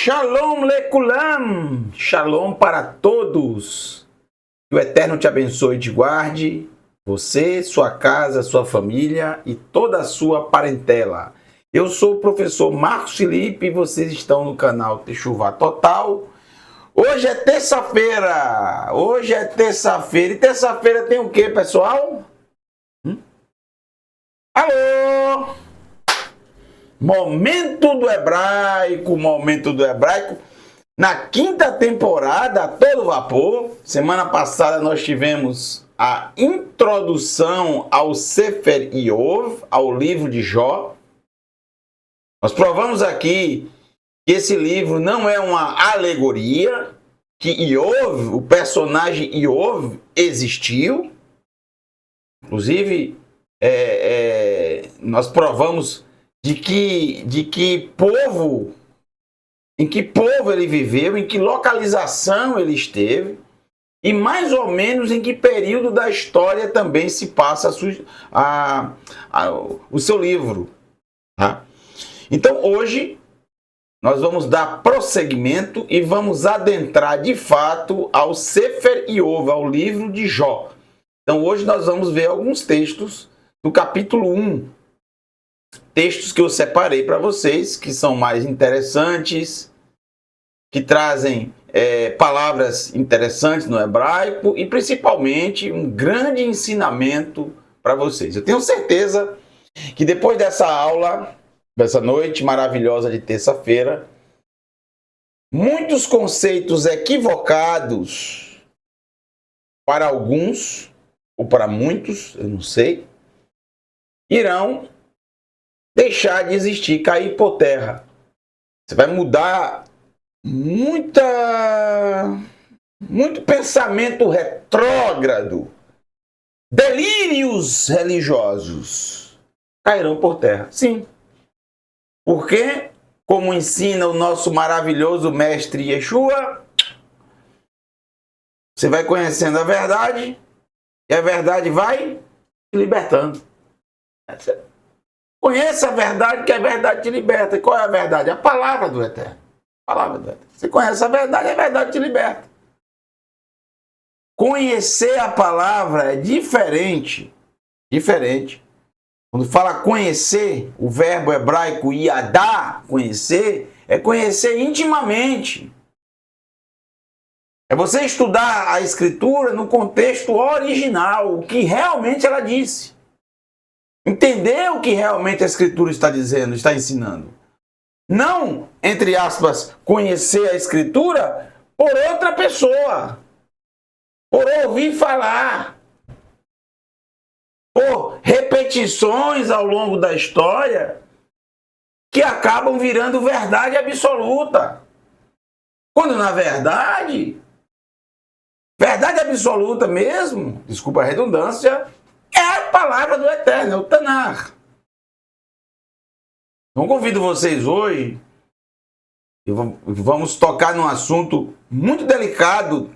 Shalom lekulam, shalom para todos. Que o Eterno te abençoe e te guarde, você, sua casa, sua família e toda a sua parentela. Eu sou o professor Marcos Felipe e vocês estão no canal Techuvá Total. Hoje é terça-feira, e terça-feira tem o que, pessoal? Alô? Momento do Hebraico, na quinta temporada, a todo vapor. Semana passada nós tivemos a introdução ao Sefer Iov, ao livro de Jó. Nós provamos aqui que esse livro não é uma alegoria, que Iov, o personagem Iov, existiu. Inclusive, nós provamos em que povo ele viveu, em que localização ele esteve e mais ou menos em que período da história também se passa o seu livro. Tá? Então hoje nós vamos dar prosseguimento e vamos adentrar de fato ao Sefer Iov, ao livro de Jó. Então hoje nós vamos ver alguns textos do capítulo 1. Textos que eu separei para vocês, que são mais interessantes, que trazem palavras interessantes no hebraico e principalmente um grande ensinamento para vocês. Eu tenho certeza que depois dessa aula, dessa noite maravilhosa de terça-feira, muitos conceitos equivocados para alguns, ou para muitos, eu não sei, irão deixar de existir, cair por terra. Você vai mudar muito pensamento retrógrado, delírios religiosos cairão por terra. Sim. Porque, como ensina o nosso maravilhoso mestre Yeshua, você vai conhecendo a verdade e a verdade vai te libertando. Conheça a verdade, que a verdade te liberta. E qual é a verdade? A palavra do Eterno. A palavra do Eterno. Você conhece a verdade te liberta. Conhecer a palavra é diferente. Quando fala conhecer, o verbo hebraico yadá, conhecer, é conhecer intimamente. É você estudar a Escritura no contexto original, o que realmente ela disse. Entender o que realmente a Escritura está dizendo, está ensinando. Não, entre aspas, conhecer a Escritura por outra pessoa. Por ouvir falar. Por repetições ao longo da história que acabam virando verdade absoluta. Quando na verdade absoluta mesmo, desculpa a redundância, é a palavra do Eterno, é o Tanar. Então convido vocês hoje, e vamos tocar num assunto muito delicado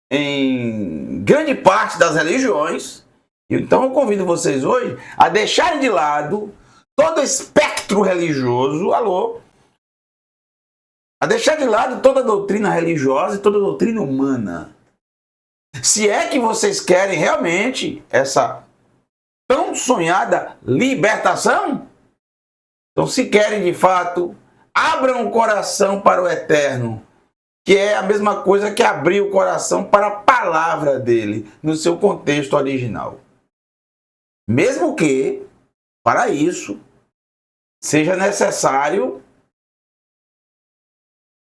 em grande parte das religiões. Então eu convido vocês hoje a deixarem de lado todo espectro religioso, a deixar de lado toda a doutrina religiosa e toda a doutrina humana. Se é que vocês querem realmente essa tão sonhada libertação, então se querem de fato, abram o coração para o Eterno, que é a mesma coisa que abrir o coração para a palavra dele, no seu contexto original. Mesmo que, para isso, seja necessário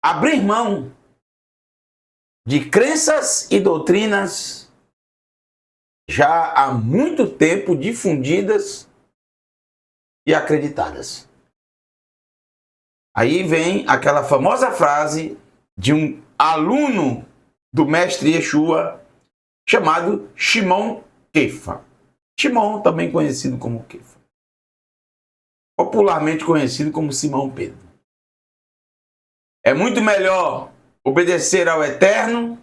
abrir mão de crenças e doutrinas já há muito tempo difundidas e acreditadas. Aí vem aquela famosa frase de um aluno do mestre Yeshua chamado Shimon Kefa. Shimon, também conhecido como Kefa. Popularmente conhecido como Simão Pedro. É muito melhor obedecer ao Eterno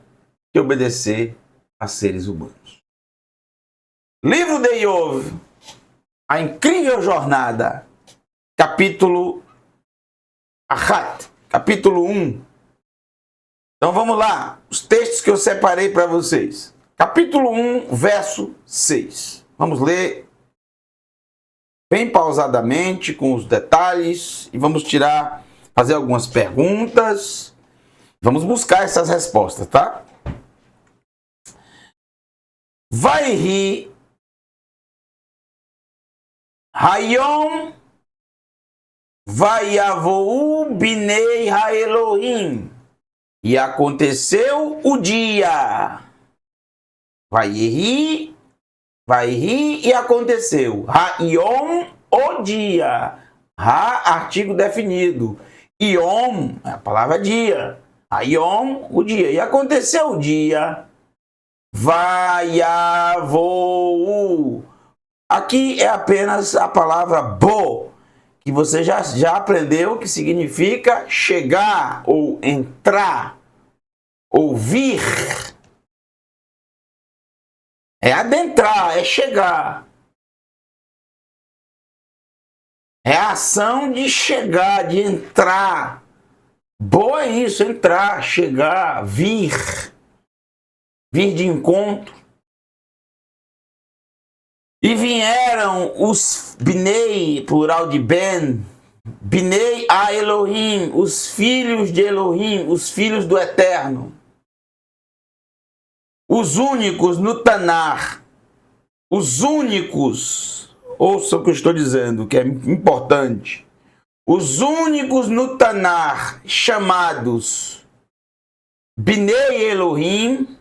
que obedecer a seres humanos. Livro de Iov, a incrível jornada, capítulo capítulo 1. Então vamos lá, os textos que eu separei para vocês. Capítulo 1, verso 6. Vamos ler bem pausadamente, com os detalhes, e vamos fazer algumas perguntas. Vamos buscar essas respostas, tá? Vaihi Hayom Vayavou Binei Haelohim. E aconteceu o dia. Vaihi e aconteceu. Hayom, o dia. Ha, artigo definido. Yom, a palavra dia. Hayom, o dia. E aconteceu o dia. Vayavou. Aqui é apenas a palavra bo, que você já aprendeu, que significa chegar, ou entrar, ou vir. É adentrar, é chegar. É a ação de chegar, de entrar. Bo é isso, entrar, chegar, vir. Vir de encontro. E vieram os Binei, plural de Ben, Binei a Elohim, os filhos de Elohim, os filhos do Eterno. Os únicos no Tanar, os únicos, ouça o que eu estou dizendo, que é importante. Os únicos no Tanar chamados Binei Elohim,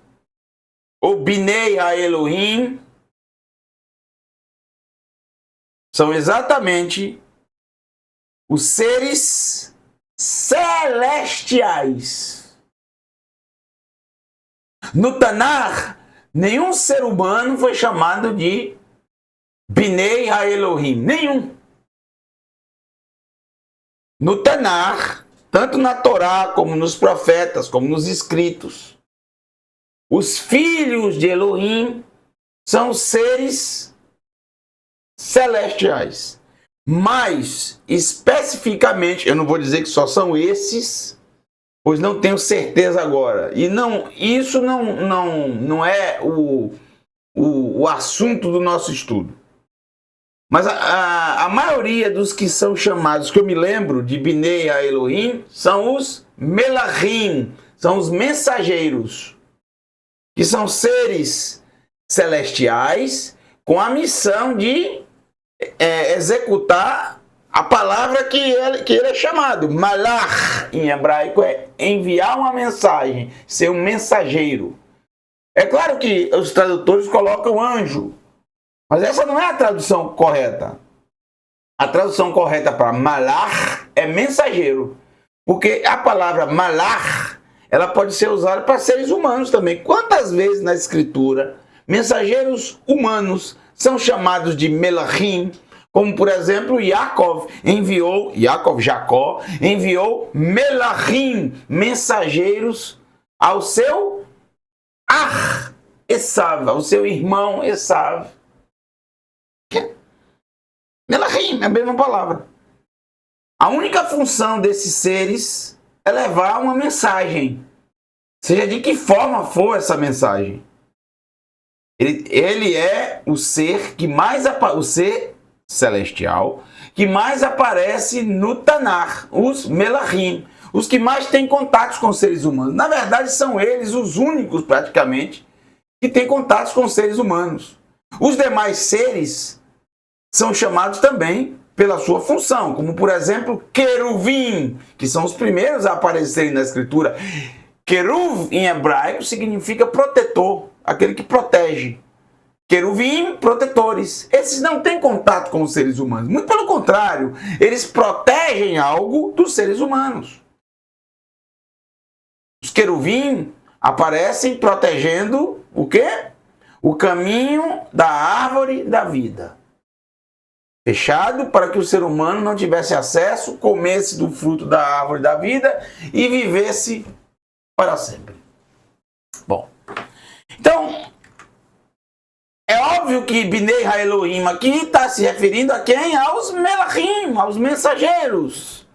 ou Binei a Elohim, são exatamente os seres celestiais. No Tanar, nenhum ser humano foi chamado de Binei HaElohim. Nenhum. No Tanar, tanto na Torá, como nos profetas, como nos escritos, os filhos de Elohim são seres celestiais. Mas, especificamente, eu não vou dizer que só são esses, pois não tenho certeza agora. E não, isso não é o assunto do nosso estudo. Mas a maioria dos que são chamados, que eu me lembro, de Binei HaElohim, são os Melachim, são os mensageiros, que são seres celestiais com a missão de executar a palavra que ele é chamado. Malach, em hebraico, é enviar uma mensagem, ser um mensageiro. É claro que os tradutores colocam anjo, mas essa não é a tradução correta. A tradução correta para malach é mensageiro, porque a palavra malach, ela pode ser usada para seres humanos também. Quantas vezes na escritura mensageiros humanos são chamados de melachim, como por exemplo Jacó enviou melachim, mensageiros, ao seu Esav, ao seu irmão Esav. Melachim é a mesma palavra. A única função desses seres é levar uma mensagem, seja de que forma for essa mensagem. Ele é o ser que mais o ser celestial que mais aparece no Tanar, os Melachim, os que mais têm contatos com os seres humanos. Na verdade, são eles os únicos, praticamente, que têm contatos com os seres humanos. Os demais seres são chamados também pela sua função, como por exemplo, queruvim, que são os primeiros a aparecerem na escritura. Queruv, em hebraico, significa protetor, aquele que protege. Queruvim, protetores. Esses não têm contato com os seres humanos. Muito pelo contrário, eles protegem algo dos seres humanos. Os queruvim aparecem protegendo o quê? O caminho da árvore da vida. Fechado para que o ser humano não tivesse acesso, comesse do fruto da árvore da vida e vivesse para sempre. Bom, então, é óbvio que Binei HaElohim aqui está se referindo a quem? Aos Melachim, aos mensageiros.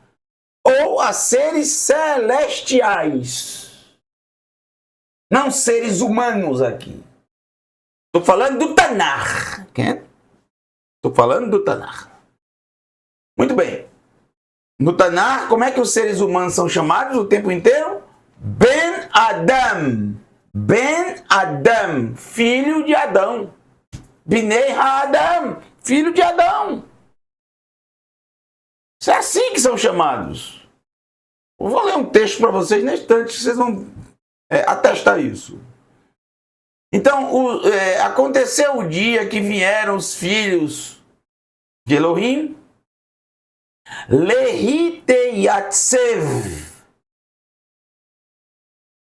ou a seres celestiais. Não seres humanos aqui. Estou falando do Tanar. Estou falando do Tanar. Muito bem. No Tanar, como é que os seres humanos são chamados o tempo inteiro? Ben Adam. Ben Adam, filho de Adão. Binei Adam, filho de Adão. Isso é assim que são chamados. Eu vou ler um texto para vocês na instante, vocês vão atestar isso. Então, aconteceu o dia que vieram os filhos de Elohim, Lehiteyatsev.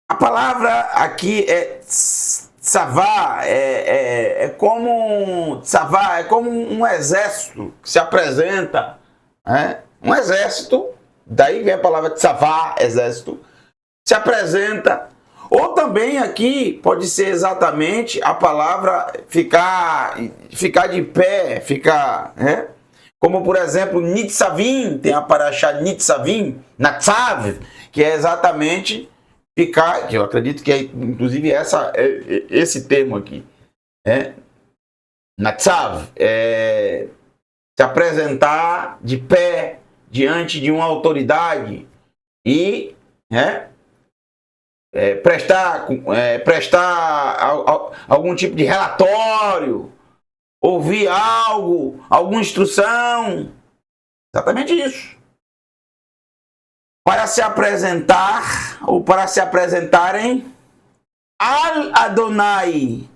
A palavra aqui é tzavá, é como um exército que se apresenta, um exército, daí vem a palavra tzavá, exército, se apresenta. Ou também aqui pode ser exatamente a palavra ficar de pé, como por exemplo Nitzavim, tem a paraxá Nitzavim, Natzav, que é exatamente ficar, que eu acredito que é inclusive esse termo aqui, Natzav, se apresentar de pé diante de uma autoridade e prestar algum tipo de relatório, ouvir algo, alguma instrução, exatamente isso. Para se apresentar, ou para se apresentarem al Adonai,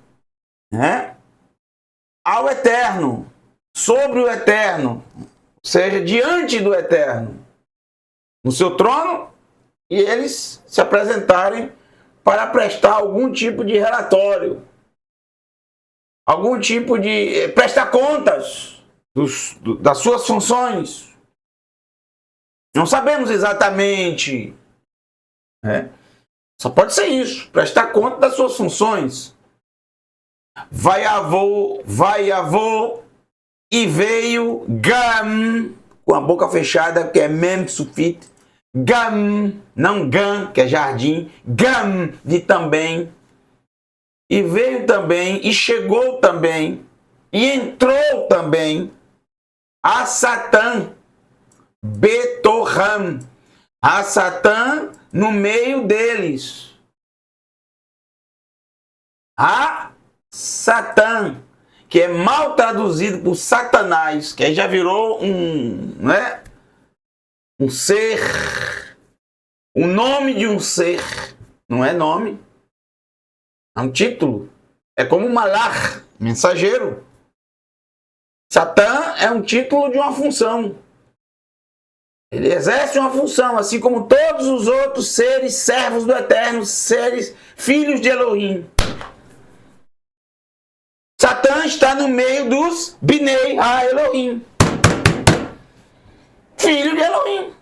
ao Eterno, sobre o Eterno, ou seja, diante do Eterno, no seu trono, e eles se apresentarem para prestar algum tipo de relatório, algum tipo de prestar contas das suas funções. Não sabemos exatamente, só pode ser isso, prestar conta das suas funções. Vai avô, e veio Gam, com a boca fechada, que é Mem Sufit, Gam, não Gam, que é jardim, Gam, de também, e veio também, e chegou também, e entrou também a Satã, Betorram, a Satã no meio deles. A Satã, que é mal traduzido por Satanás, que aí já virou um ser, o nome de um ser, não é nome, é um título, é como Malach, mensageiro. Satã é um título de uma função. Ele exerce uma função, assim como todos os outros seres, servos do Eterno, seres, filhos de Elohim. Satã está no meio dos Binei Ha-Elohim, filho de Elohim.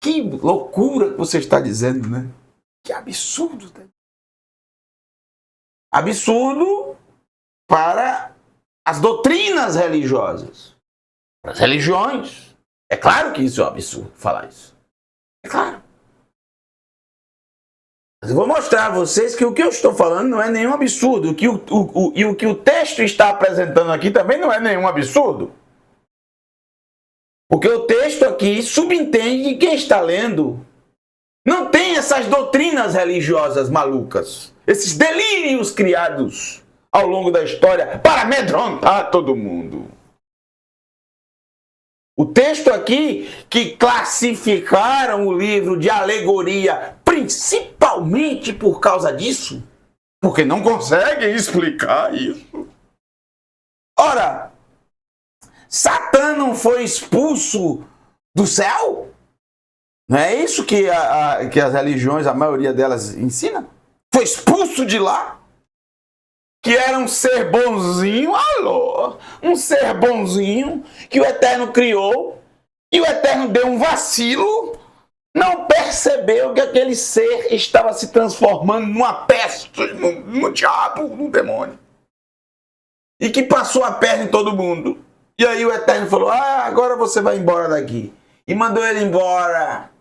Que loucura que você está dizendo, né? Que absurdo. Absurdo para as doutrinas religiosas. As religiões. É claro que isso é um absurdo falar isso. É claro. Mas eu vou mostrar a vocês que o que eu estou falando não é nenhum absurdo. O que o texto está apresentando aqui também não é nenhum absurdo. Porque o texto aqui subentende que quem está lendo não tem essas doutrinas religiosas malucas. Esses delírios criados ao longo da história para amedrontar todo mundo. O texto aqui que classificaram o livro de alegoria principalmente por causa disso, porque não conseguem explicar isso. Ora, Satã não foi expulso do céu? Não é isso que as religiões, a maioria delas ensina? Foi expulso de lá? Que era um ser bonzinho, um ser bonzinho que o Eterno criou, e o Eterno deu um vacilo, não percebeu que aquele ser estava se transformando numa peste, no diabo, no demônio, e que passou a perna em todo mundo. E aí o Eterno falou, agora você vai embora daqui. e mandou ele embora.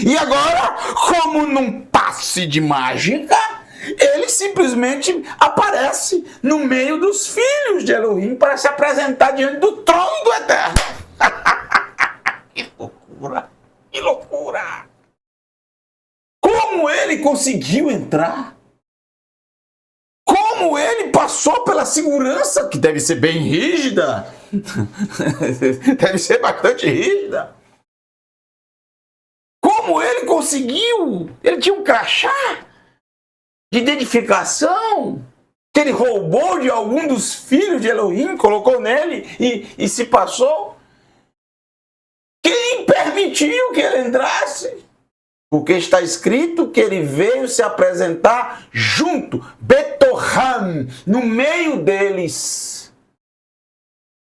E agora, como num passe de mágica, ele simplesmente aparece no meio dos filhos de Elohim para se apresentar diante do trono do Eterno. Que loucura! Que loucura! Como ele conseguiu entrar? Como ele passou pela segurança, que deve ser bem rígida? Deve ser bastante rígida. Como ele conseguiu? Ele tinha um crachá de identificação que ele roubou de algum dos filhos de Elohim, colocou nele e se passou. Quem permitiu que ele entrasse? Porque está escrito que ele veio se apresentar junto, Betoham, no meio deles.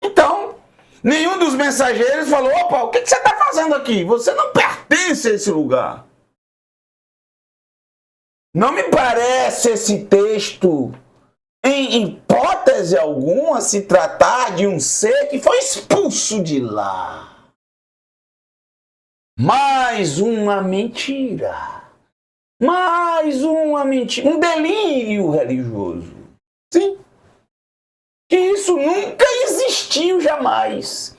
Então, nenhum dos mensageiros falou: opa, o que você está fazendo aqui? Você não pertence a esse lugar. Não me parece esse texto, em hipótese alguma, se tratar de um ser que foi expulso de lá. Mais uma mentira. Mais uma mentira. Um delírio religioso. Sim. Que isso nunca existiu jamais.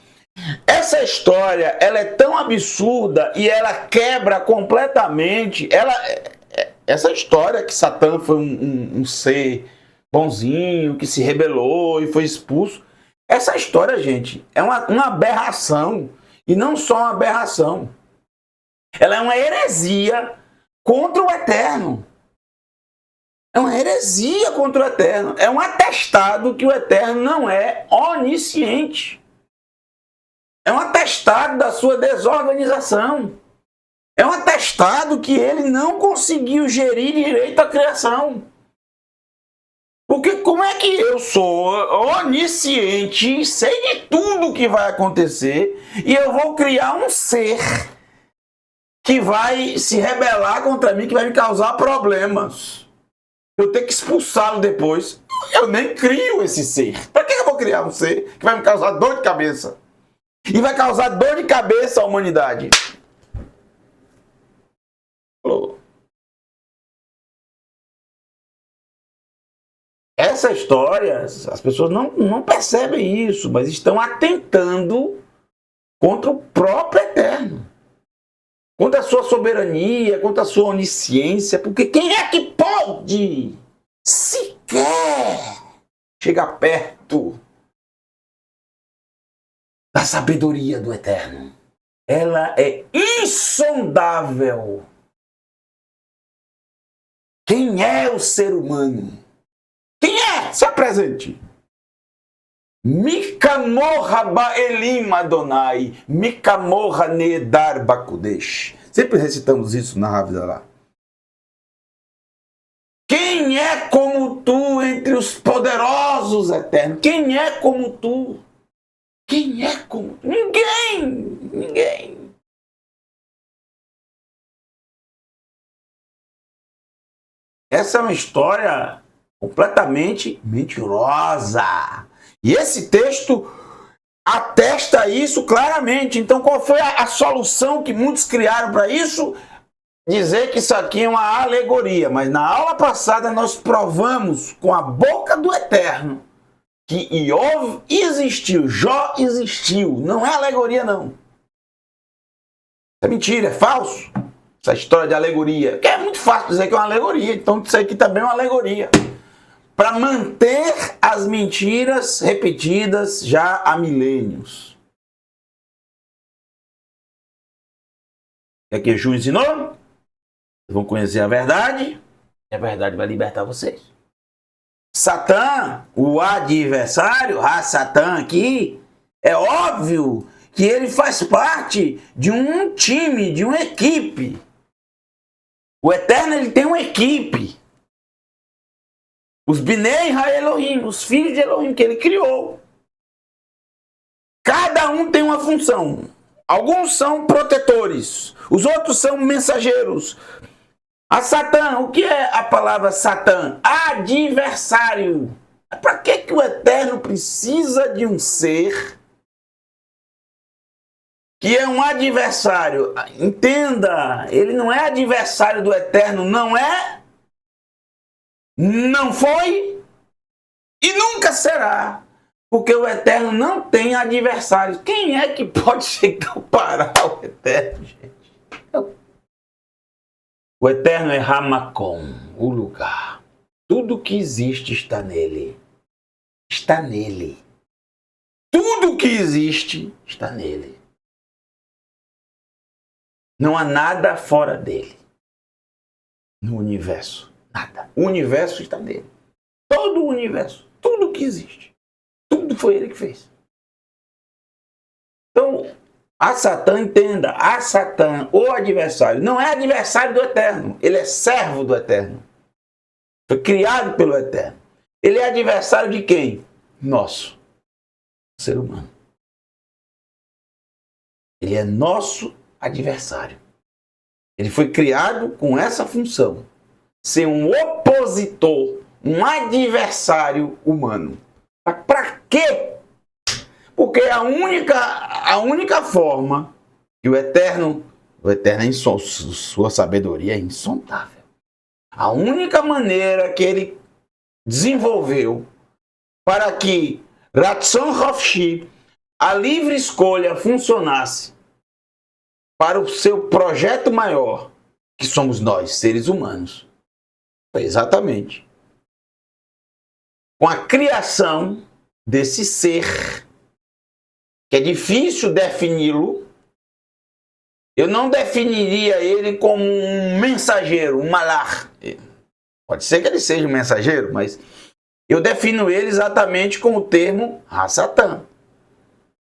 Essa história, ela é tão absurda e ela quebra completamente. Essa história que Satã foi um ser bonzinho, que se rebelou e foi expulso. Essa história, gente, é uma aberração. E não só uma aberração. Ela é uma heresia contra o Eterno. É uma heresia contra o Eterno. É um atestado que o Eterno não é onisciente. É um atestado da sua desorganização. É um atestado que ele não conseguiu gerir direito a criação. Porque como é que eu sou onisciente, sei de tudo que vai acontecer, e eu vou criar um ser que vai se rebelar contra mim, que vai me causar problemas? Eu tenho que expulsá-lo depois. Eu nem crio esse ser. Para que eu vou criar um ser que vai me causar dor de cabeça? E vai causar dor de cabeça à humanidade? Essa história, as pessoas não percebem isso, mas estão atentando contra o próprio Eterno. Contra a sua soberania, contra a sua onisciência, porque quem é que pode sequer chegar perto da sabedoria do Eterno? Ela é insondável. Quem é o ser humano? Quem é? Se apresente. Mikamorra Baelim Adonai, Mikamorra Nedar Bakudesh. Sempre recitamos isso na Havdalah. Quem é como tu entre os poderosos, Eterno? Quem é como tu? Quem é como tu? Ninguém! Ninguém! Essa é uma história completamente mentirosa. E esse texto atesta isso claramente. Então, qual foi a solução que muitos criaram para isso? Dizer que isso aqui é uma alegoria. Mas na aula passada nós provamos com a boca do Eterno que Iov existiu, Jó existiu. Não é alegoria, não. Isso é mentira, é falso. Essa história de alegoria. Que é muito fácil dizer que é uma alegoria. Então, isso aqui também é uma alegoria. Para manter as mentiras repetidas já há milênios. É que Ju ensinou? Vocês vão conhecer a verdade, e a verdade vai libertar vocês. Satã, o adversário, Satã aqui, é óbvio que ele faz parte de um time, de uma equipe. O Eterno, ele tem uma equipe. Os Bnei Ha-Elohim, os filhos de Elohim que ele criou. Cada um tem uma função. Alguns são protetores, os outros são mensageiros. A Satã, o que é a palavra Satã? Adversário. Para que o Eterno precisa de um ser que é um adversário. Entenda, ele não é adversário do Eterno, não é, não foi e nunca será. Porque o Eterno não tem adversários. Quem é que pode chegar parar o Eterno, gente? O Eterno é Hamakom, o lugar. Tudo que existe está nele. Está nele. Tudo que existe está nele. Não há nada fora dele. No universo. Nada. O universo está nele. Todo o universo. Tudo que existe. Tudo foi ele que fez. Então, a Satã, entenda, a Satã, o adversário, não é adversário do Eterno. Ele é servo do Eterno. Foi criado pelo Eterno. Ele é adversário de quem? Nosso. Ser humano. Ele é nosso adversário. Ele foi criado com essa função. Ser um opositor, um adversário humano. Para quê? Porque a única forma que o Eterno em sua sabedoria é insondável. A única maneira que ele desenvolveu para que Ratzon Hofshi, a livre escolha, funcionasse para o seu projeto maior, que somos nós, seres humanos, foi exatamente com a criação desse ser, que é difícil defini-lo. Eu não definiria ele como um mensageiro, um malach. Pode ser que ele seja um mensageiro, mas eu defino ele exatamente com o termo Ha-Satã.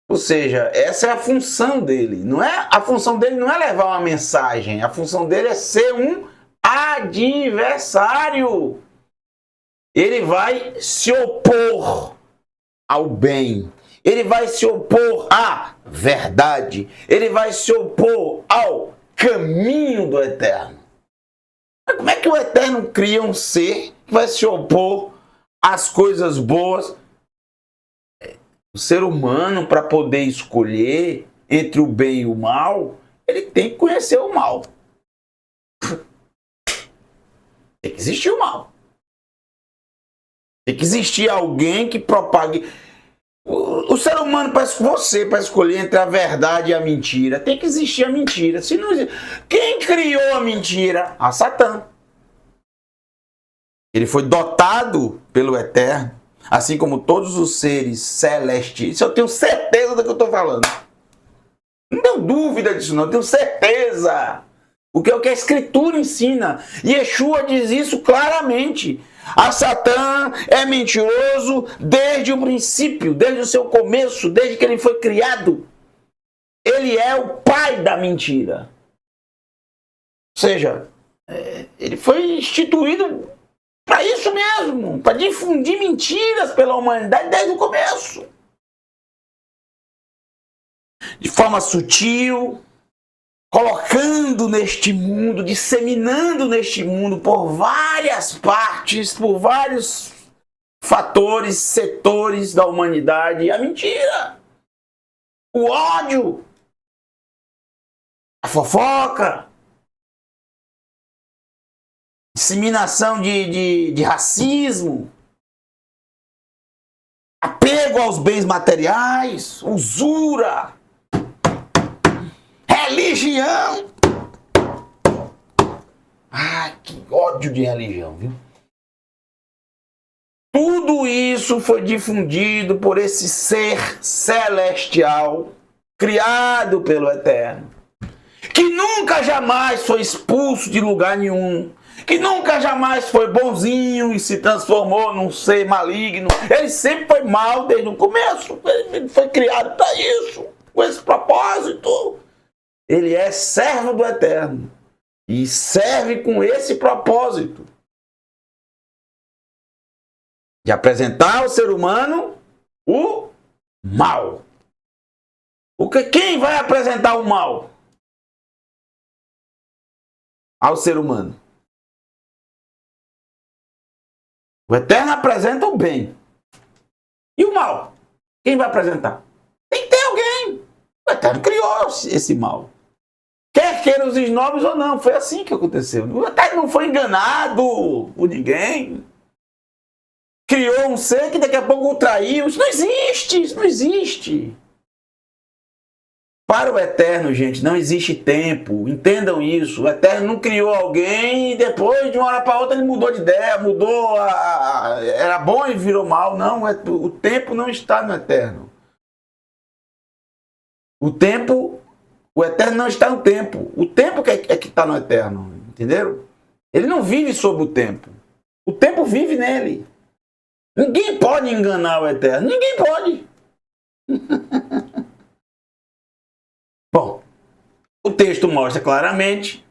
Ou seja, essa é a função dele. A função dele não é levar uma mensagem, a função dele é ser um adversário. Ele vai se opor ao bem. Ele vai se opor à verdade. Ele vai se opor ao caminho do Eterno. Mas como é que o Eterno cria um ser que vai se opor às coisas boas? O ser humano, para poder escolher entre o bem e o mal, ele tem que conhecer o mal. Tem que existir o mal. Tem que existir alguém que propague. O ser humano, para escolher entre a verdade e a mentira, tem que existir a mentira. Se não, quem criou a mentira? A Satã. Ele foi dotado pelo Eterno, assim como todos os seres celestes. Isso eu tenho certeza do que eu estou falando. Não tenho dúvida disso, não. Eu tenho certeza. Porque é o que a Escritura ensina. Yeshua diz isso claramente. A Satã é mentiroso desde o princípio, desde o seu começo, desde que ele foi criado. Ele é o pai da mentira. Ou seja, ele foi instituído para isso mesmo, para difundir mentiras pela humanidade desde o começo. De forma sutil, colocando neste mundo, disseminando neste mundo por várias partes, por vários fatores, setores da humanidade, a mentira, o ódio, a fofoca, disseminação de racismo, apego aos bens materiais, usura, religião. Ai, que ódio de religião, viu? Tudo isso foi difundido por esse ser celestial, criado pelo Eterno, que nunca jamais foi expulso de lugar nenhum, que nunca jamais foi bonzinho e se transformou num ser maligno. Ele sempre foi mal desde o começo. Ele foi criado para isso, com esse propósito. Ele é servo do Eterno e serve com esse propósito de apresentar ao ser humano o mal. Quem vai apresentar o mal ao ser humano? O Eterno apresenta o bem. E o mal? Quem vai apresentar? Tem que ter alguém. O Eterno criou esse mal. Quer queiram os nobres ou não, foi assim que aconteceu. O Eterno não foi enganado por ninguém. Criou um ser que daqui a pouco o traiu. Isso não existe, isso não existe. Para o Eterno, gente, não existe tempo. Entendam isso. O Eterno não criou alguém e depois, de uma hora para outra, ele mudou de ideia, mudou, era bom e virou mal. Não, o tempo não está no Eterno. O Eterno não está no tempo. O tempo é que está no Eterno, entenderam? Ele não vive sob o tempo. O tempo vive nele. Ninguém pode enganar o Eterno. Ninguém pode. Bom, o texto mostra claramente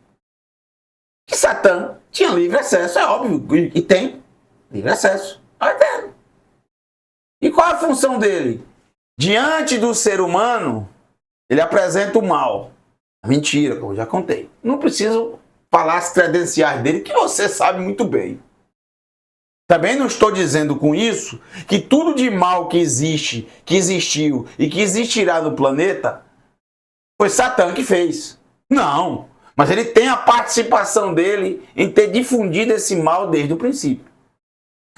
que Satã tinha livre acesso, é óbvio, e tem livre acesso ao Eterno. E qual a função dele? Diante do ser humano, ele apresenta o mal, a mentira, como eu já contei. Não preciso falar as credenciais dele, que você sabe muito bem. Também não estou dizendo com isso que tudo de mal que existe, que existiu e que existirá no planeta foi Satã que fez. Não, mas ele tem a participação dele em ter difundido esse mal desde o princípio.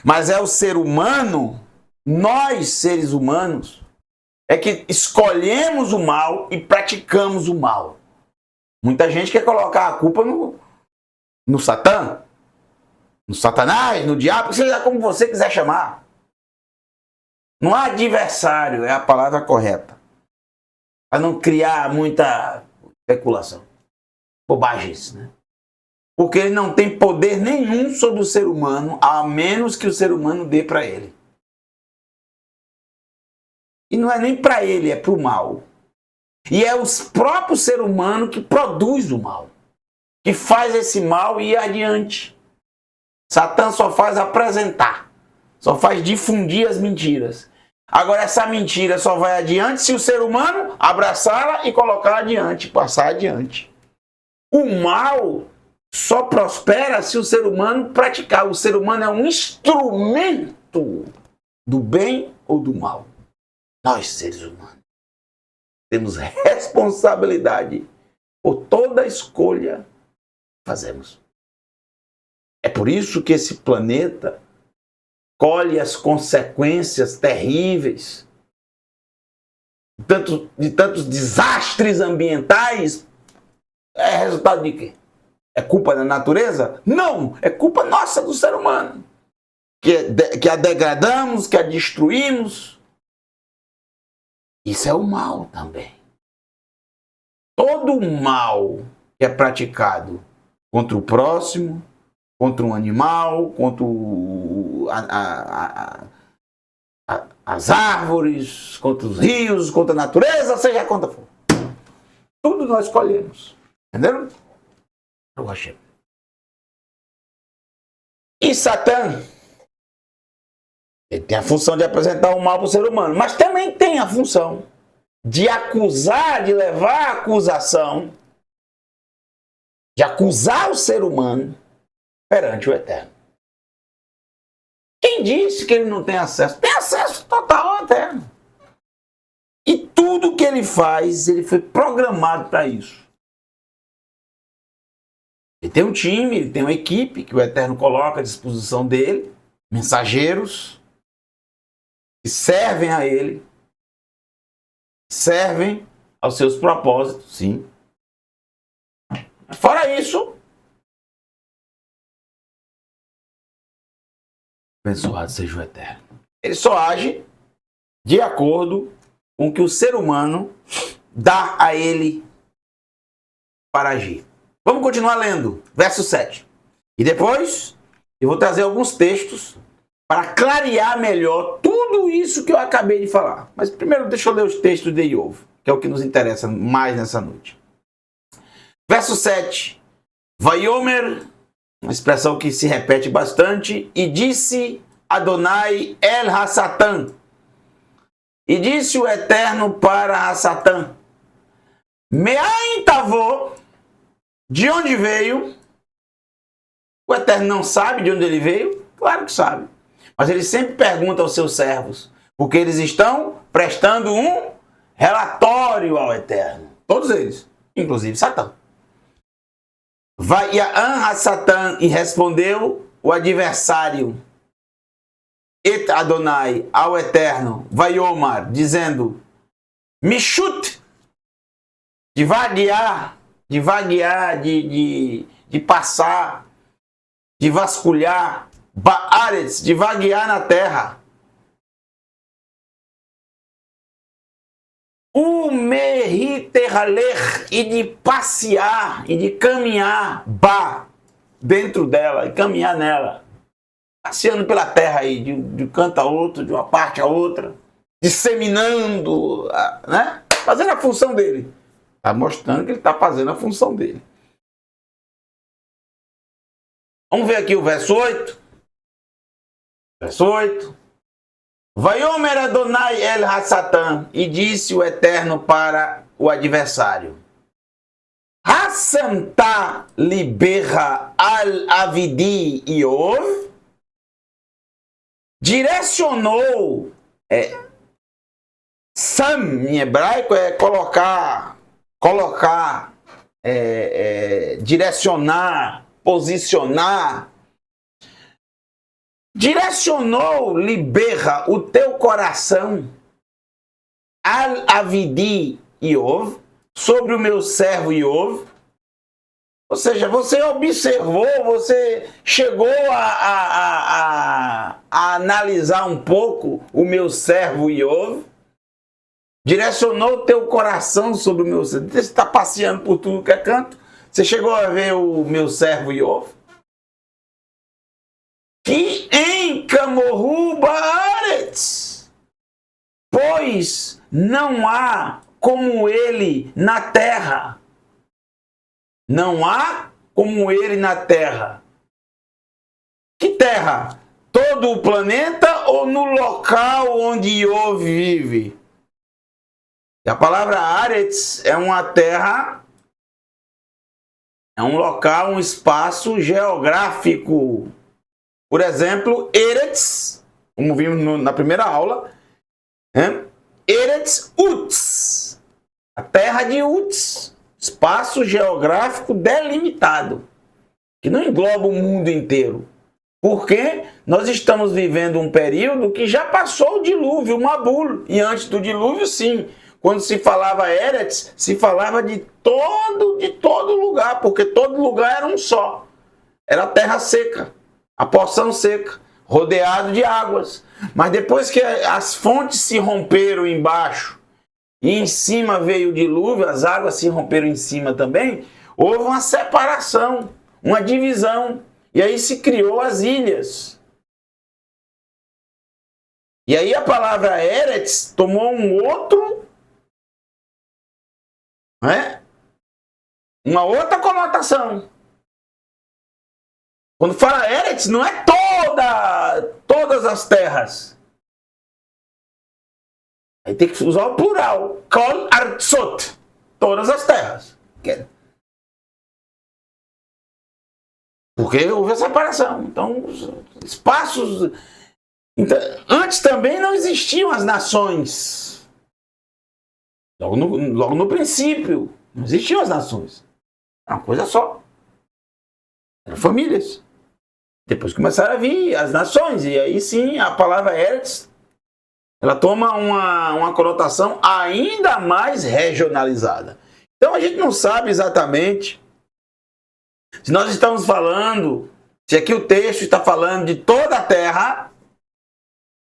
Mas é o ser humano, nós seres humanos, é que escolhemos o mal e praticamos o mal. Muita gente quer colocar a culpa no Satã, no Satanás, no diabo, seja como você quiser chamar. Não há adversário, é a palavra correta. Para não criar muita especulação. Bobagens, né? Porque ele não tem poder nenhum sobre o ser humano, a menos que o ser humano dê para ele. E não é nem para ele, é para o mal. E é o próprio ser humano que produz o mal. Que faz esse mal ir adiante. Satã só faz apresentar. Só faz difundir as mentiras. Agora, essa mentira só vai adiante se o ser humano abraçá-la e colocá-la adiante, passar adiante. O mal só prospera se o ser humano praticar. O ser humano é um instrumento do bem ou do mal. Nós, seres humanos, temos responsabilidade por toda escolha que fazemos. É por isso que esse planeta colhe as consequências terríveis de tantos desastres ambientais. É resultado de quê? É culpa da natureza? Não! É culpa nossa, do ser humano. Que a degradamos, que a destruímos. Isso é o mal também. Todo o mal que é praticado contra o próximo, contra um animal, contra as árvores, contra os rios, contra a natureza, seja contra for. Tudo nós escolhemos. Entenderam? Eu achei. E Satã, ele tem a função de apresentar o mal para o ser humano, mas também tem a função de acusar, de levar a acusação, de acusar o ser humano perante o Eterno. Quem disse que ele não tem acesso? Tem acesso total ao Eterno. E tudo que ele faz, ele foi programado para isso. Ele tem um time, ele tem uma equipe que o Eterno coloca à disposição dele, mensageiros que servem a ele, servem aos seus propósitos, sim. Fora isso, abençoado seja o Eterno. Ele só age de acordo com o que o ser humano dá a ele para agir. Vamos continuar lendo, verso 7. E depois eu vou trazer alguns textos para clarear melhor tudo isso que eu acabei de falar. Mas primeiro deixa eu ler os textos de Iov, que é o que nos interessa mais nessa noite. Verso 7. Vaiomer, uma expressão que se repete bastante, e disse Adonai El HaSatã. E disse o Eterno para Satã: Meain tavô, de onde veio? O Eterno não sabe de onde ele veio? Claro que sabe. Mas ele sempre pergunta aos seus servos, porque eles estão prestando um relatório ao Eterno. Todos eles, inclusive Satã. Vaia'an a Satã, e respondeu o adversário, Et Adonai, ao Eterno, Vaiomar, dizendo, Mishut, de vaguear, de passar, de vasculhar, Baaretz, de vaguear na terra. Umeriterhaler, e de passear, e de caminhar, dentro dela, e caminhar nela. Passeando pela terra aí, de um canto a outro, de uma parte a outra, disseminando, né? Fazendo a função dele. Está mostrando que ele está fazendo a função dele. Vamos ver aqui o verso 8. Verso 8. Vaiomer Adonai el Hassatan, e disse o Eterno para o adversário, Hassamta liberra al avidi Iov, direcionou, Sam em hebraico é colocar, direcionar, posicionar. Direcionou, liberra o teu coração al avidi Iov, sobre o meu servo Iov. Ou seja, você observou, você chegou a analisar um pouco o meu servo Iov. Direcionou o teu coração sobre o meu servo. Você está passeando por tudo que é canto. Você chegou a ver o meu servo Iov? Que em Camorru Baaretz, pois não há como ele na terra. Não há como ele na terra. Que terra? Todo o planeta ou no local onde Iov vive? E a palavra Aretz é uma terra, é um local, um espaço geográfico. Por exemplo, Eretz, como vimos na primeira aula, Eretz Uts, a terra de Uts, espaço geográfico delimitado, que não engloba o mundo inteiro. Porque nós estamos vivendo um período que já passou o dilúvio, o Mabul, e antes do dilúvio, sim. Quando se falava Eretz, se falava de todo lugar, porque todo lugar era um só. Era terra seca. A porção seca, rodeado de águas. Mas depois que as fontes se romperam embaixo e em cima veio o dilúvio, as águas se romperam em cima também, houve uma separação, uma divisão. E aí se criou as ilhas. E aí a palavra Eretz tomou um outro, uma outra conotação. Quando fala Eretz, não é todas as terras. Aí tem que usar o plural. Kol artsot. Todas as terras. Porque houve a separação. Então, espaços... Então, antes também não existiam as nações. Logo no princípio, não existiam as nações. Era uma coisa só. Eram famílias. Depois começaram a vir as nações, e aí sim a palavra Eretz, ela toma uma conotação ainda mais regionalizada. Então a gente não sabe exatamente se nós estamos falando, se aqui o texto está falando de toda a terra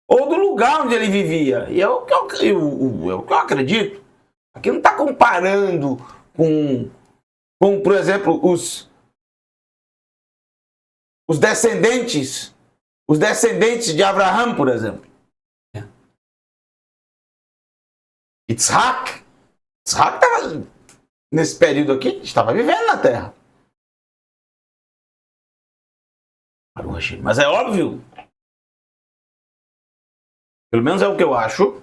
ou do lugar onde ele vivia. E é o que eu acredito. Aqui não está comparando com, por exemplo, os descendentes de Abraão, por exemplo. Isaac estava, nesse período aqui, estava vivendo na terra. Mas é óbvio, pelo menos é o que eu acho,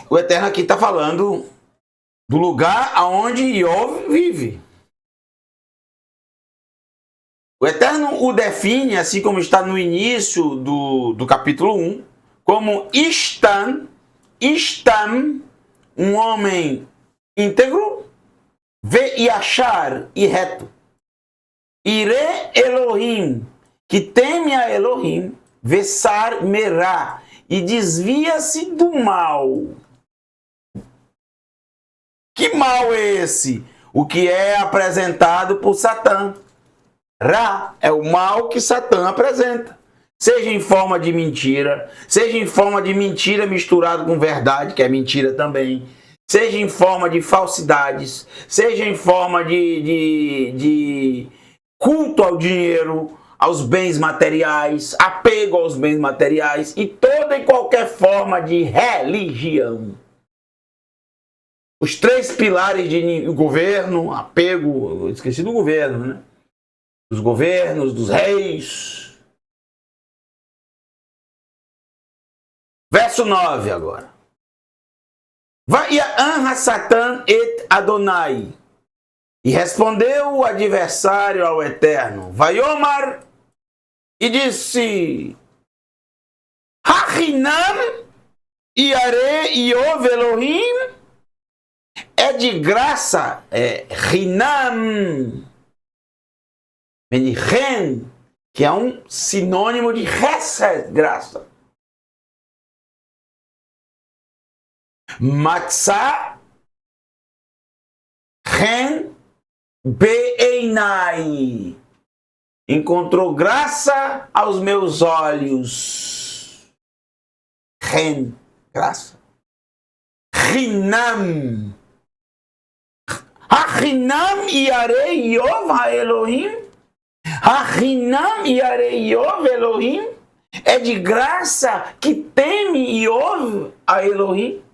o Eterno aqui está falando do lugar aonde Iov vive. O Eterno o define, assim como está no início do capítulo 1, como Istan, Ishtam, um homem íntegro, Ve Yashar, e reto. Ire Elohim, que teme a Elohim, Vesar Merá, e desvia-se do mal. Que mal é esse? O que é apresentado por Satã. Ra é o mal que Satã apresenta. Seja em forma de mentira, seja em forma de mentira misturado com verdade, que é mentira também, seja em forma de falsidades, seja em forma de culto ao dinheiro, aos bens materiais, apego aos bens materiais e toda e qualquer forma de religião. Os 3 pilares de governo, apego, esqueci do governo, né? Dos governos, dos reis. Verso 9 agora. Vai'an Satan et Adonai. E respondeu o adversário ao Eterno. Vaiomar, e disse: Hachinam Yare Iov Elohim. É de graça, Hinam, Ren, que é um sinônimo de Hesed, graça. Matzah Ren Be'einai, encontrou graça aos meus olhos. Ren, graça. Hinam. Hachinam Yarei Yov Elohim. Hachinam Yarei Yov Elohim. É de graça que teme Yov a Elohim.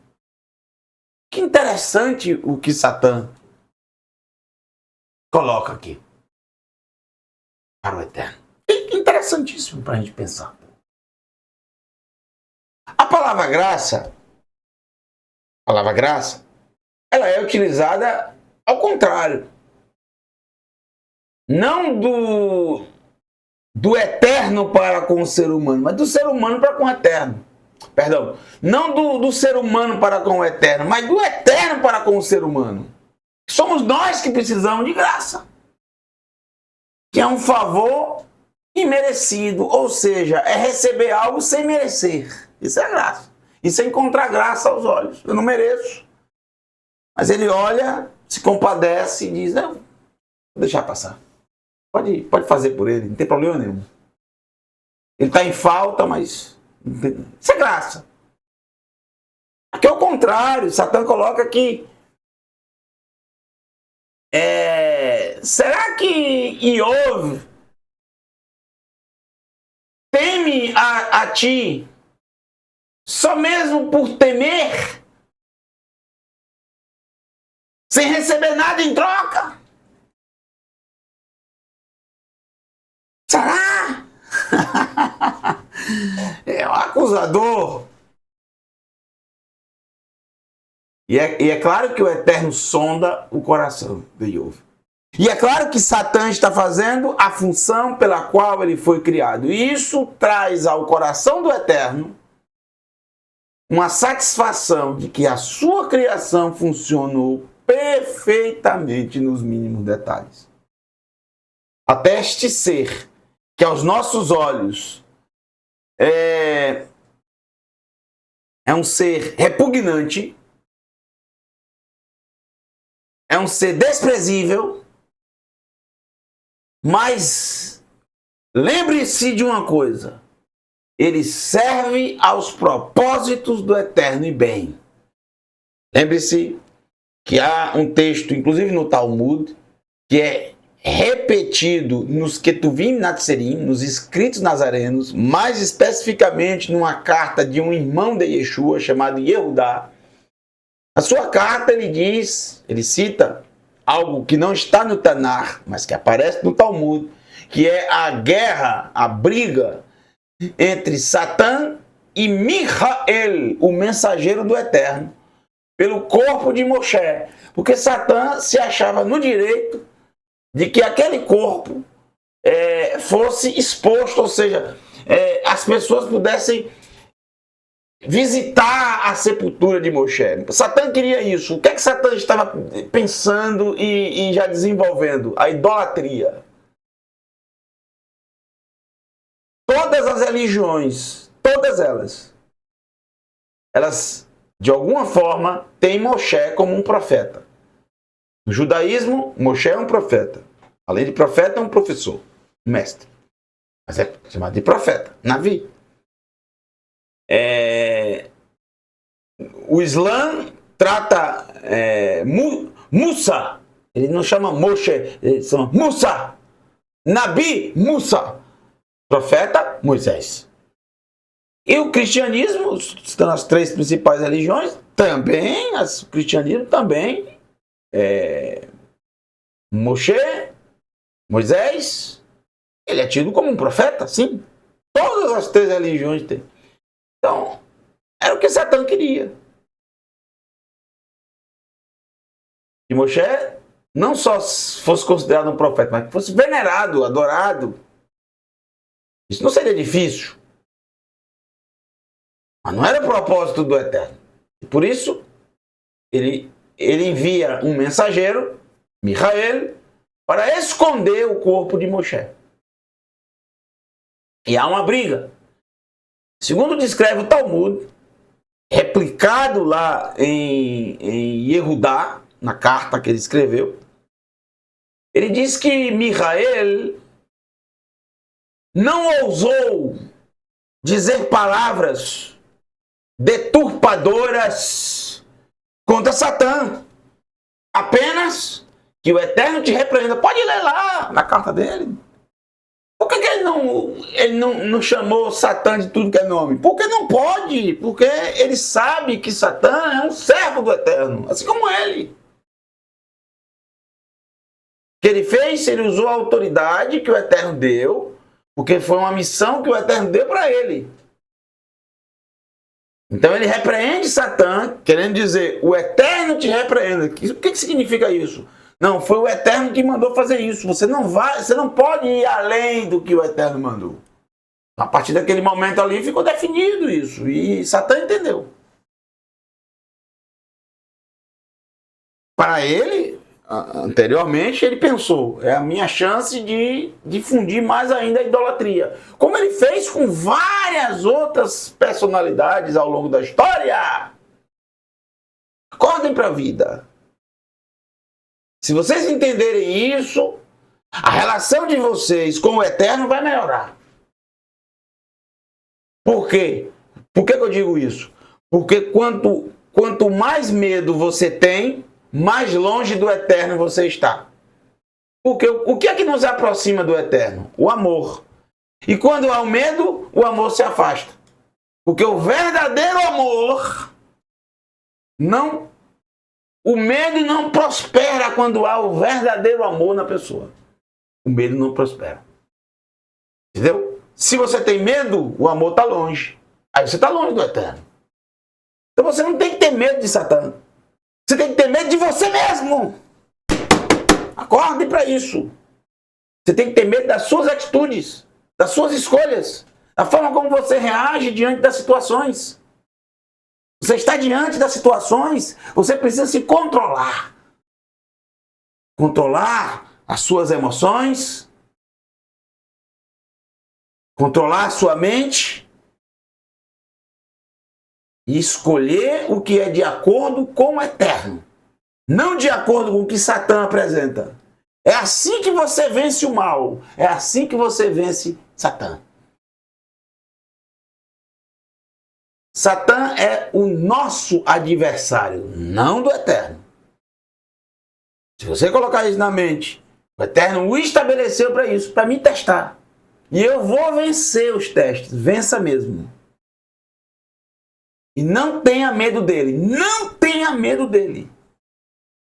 Que interessante o que Satã coloca aqui para o Eterno. Interessantíssimo para a gente pensar. A palavra graça, ela é utilizada ao contrário. Não do eterno para com o ser humano, mas do ser humano para com o eterno. Perdão, não do ser humano para com o eterno, mas do eterno para com o ser humano. Somos nós que precisamos de graça. Que é um favor imerecido, ou seja, é receber algo sem merecer. Isso é graça. Isso é encontrar graça aos olhos. Eu não mereço. Mas ele olha, se compadece e diz: não, vou deixar passar. Pode fazer por ele, não tem problema nenhum. Ele está em falta, mas isso é graça. Aqui é o contrário. Satã coloca aqui. Será que Iov teme a ti só mesmo por temer? Sem receber nada em troca? Será? É um acusador. E é claro que o Eterno sonda o coração de Iov. E é claro que Satã está fazendo a função pela qual ele foi criado. E isso traz ao coração do Eterno uma satisfação de que a sua criação funcionou perfeitamente nos mínimos detalhes. Até este ser, que aos nossos olhos é um ser repugnante, é um ser desprezível, mas lembre-se de uma coisa: ele serve aos propósitos do eterno e bem. Lembre-se que há um texto, inclusive no Talmud, que é repetido nos Ketuvim Natserim, nos escritos nazarenos, mais especificamente numa carta de um irmão de Yeshua chamado Yehudá. Na sua carta ele cita algo que não está no Tanar, mas que aparece no Talmud, que é a guerra, a briga entre Satã e Michael, o mensageiro do Eterno, pelo corpo de Moshe, porque Satã se achava no direito de que aquele corpo fosse exposto, ou seja, as pessoas pudessem visitar a sepultura de Moshe. Satã queria isso. O que é que Satã estava pensando e já desenvolvendo? A idolatria. Todas as religiões, todas elas de alguma forma têm Moshe como um profeta. No judaísmo, Moshe é um profeta. Além de profeta, é um professor, um mestre. Mas é chamado de profeta, Navi. O Islã trata Musa. Ele não chama Moshe, ele chama Musa. Nabi, Musa. Profeta, Moisés. E o cristianismo, estão as três principais religiões, também, o cristianismo também, Moshe, Moisés, ele é tido como um profeta, sim. Todas as três religiões têm. Então, era o que Satã queria. Que Moshe não só fosse considerado um profeta, mas que fosse venerado, adorado. Isso não seria difícil. Mas não era o propósito do Eterno. E por isso, ele envia um mensageiro, Michael, para esconder o corpo de Moshe. E há uma briga. Segundo descreve o Talmud, replicado lá em Yehudá, na carta que ele escreveu, ele diz que Michael não ousou dizer palavras deturpadoras contra Satã. Apenas que o Eterno te repreenda. Pode ler lá na carta dele. Por que ele não chamou Satã de tudo que é nome? Porque não pode. Porque ele sabe que Satã é um servo do Eterno, assim como ele. O que ele fez? Ele usou a autoridade que o Eterno deu, porque foi uma missão que o Eterno deu para ele. Então ele repreende Satã, querendo dizer, o Eterno te repreenda. O que significa isso? Não, foi o Eterno que mandou fazer isso. Você não pode ir além do que o Eterno mandou. A partir daquele momento ali ficou definido isso. E Satã entendeu. Para ele, anteriormente, ele pensou, é a minha chance de difundir mais ainda a idolatria. Como ele fez com várias outras personalidades ao longo da história. Acordem para a vida. Se vocês entenderem isso, a relação de vocês com o Eterno vai melhorar. Por quê? Por que eu digo isso? Porque quanto mais medo você tem, mais longe do Eterno você está. Porque o que é que nos aproxima do Eterno? O amor. E quando há o medo, o amor se afasta. Porque o verdadeiro amor o medo não prospera quando há o verdadeiro amor na pessoa. O medo não prospera. Entendeu? Se você tem medo, o amor está longe. Aí você está longe do Eterno. Então você não tem que ter medo de Satã. Você tem que ter medo de você mesmo. Acorde para isso. Você tem que ter medo das suas atitudes, das suas escolhas, da forma como você reage diante das situações. Você está diante das situações, você precisa se controlar. Controlar as suas emoções, controlar a sua mente e escolher o que é de acordo com o Eterno, não de acordo com o que Satã apresenta. É assim que você vence o mal, é assim que você vence Satã. Satã é o nosso adversário, não do Eterno. Se você colocar isso na mente, o Eterno o estabeleceu para isso, para me testar. E eu vou vencer os testes, vença mesmo. E não tenha medo dele, não tenha medo dele.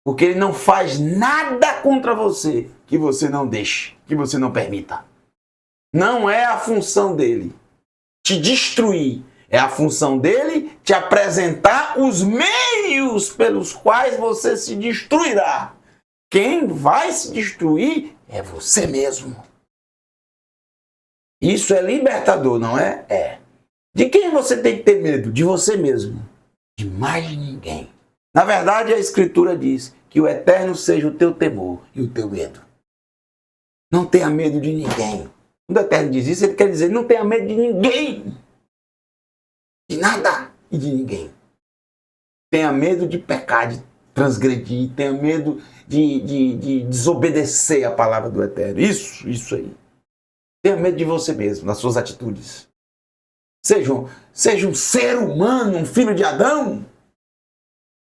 Porque ele não faz nada contra você que você não deixe, que você não permita. Não é a função dele te destruir. É a função dele te apresentar os meios pelos quais você se destruirá. Quem vai se destruir é você mesmo. Isso é libertador, não é? É. De quem você tem que ter medo? De você mesmo. De mais ninguém. Na verdade, a Escritura diz que o eterno seja o teu temor e o teu medo. Não tenha medo de ninguém. Quando o eterno diz isso, ele quer dizer, não tenha medo de ninguém. De nada e de ninguém. Tenha medo de pecar, de transgredir, tenha medo de desobedecer a palavra do eterno. Isso aí. Tenha medo de você mesmo, nas suas atitudes. Seja um ser humano, um filho de Adão.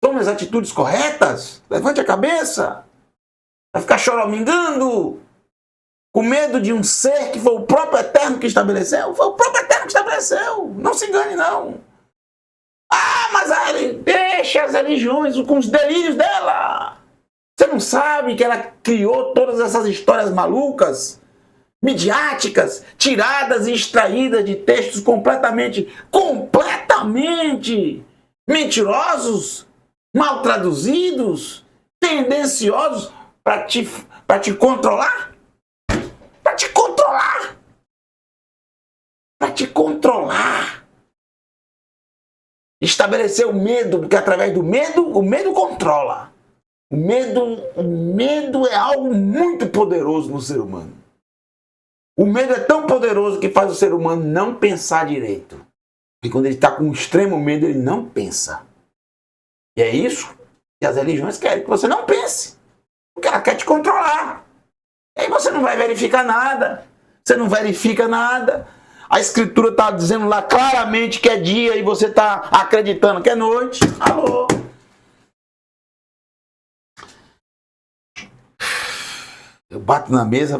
Tome as atitudes corretas. Levante a cabeça. Vai ficar choramingando. Com medo de um ser que foi o próprio Eterno que estabeleceu. Foi o próprio Eterno que estabeleceu. Não se engane, não. Ah, mas deixa as religiões com os delírios dela. Você não sabe que ela criou todas essas histórias malucas, midiáticas, tiradas e extraídas de textos completamente mentirosos, mal traduzidos, tendenciosos para te controlar? Para te controlar! Para te controlar! Estabelecer o medo, porque através do medo, o medo controla. O medo é algo muito poderoso no ser humano. O medo é tão poderoso que faz o ser humano não pensar direito. E quando ele está com extremo medo, ele não pensa. E é isso que as religiões querem, que você não pense. Porque ela quer te controlar. E aí você não vai verificar nada. Você não verifica nada. A Escritura está dizendo lá claramente que é dia e você está acreditando que é noite. Alô? Eu bato na mesa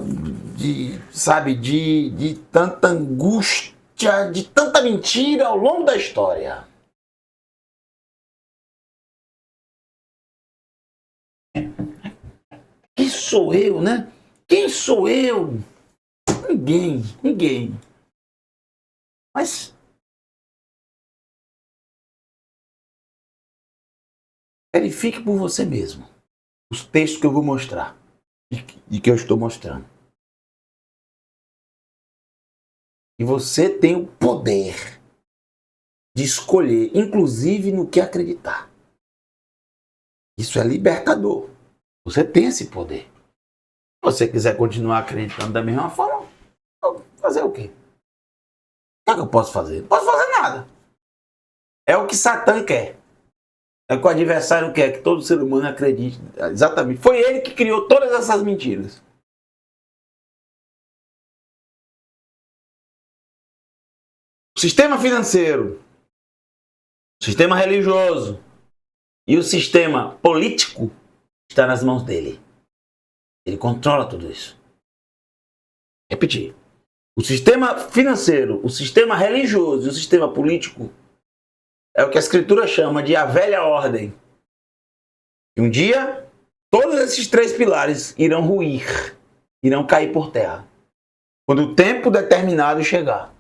de tanta angústia, de tanta mentira ao longo da história. Quem sou eu, né? Quem sou eu? Ninguém. Mas verifique por você mesmo os textos que eu vou mostrar e que eu estou mostrando. E você tem o poder de escolher, inclusive no que acreditar. Isso é libertador. Você tem esse poder. Se você quiser continuar acreditando da mesma forma, fazer o quê? O que é que eu posso fazer? Não posso fazer nada. É o que Satã quer. É o que o adversário quer, que todo ser humano acredite. Exatamente. Foi ele que criou todas essas mentiras. O sistema financeiro, o sistema religioso e o sistema político está nas mãos dele. Ele controla tudo isso. Repetir. O sistema financeiro, o sistema religioso e o sistema político é o que a Escritura chama de a velha ordem. E um dia, todos esses três pilares irão ruir, irão cair por terra. Quando o tempo determinado chegar.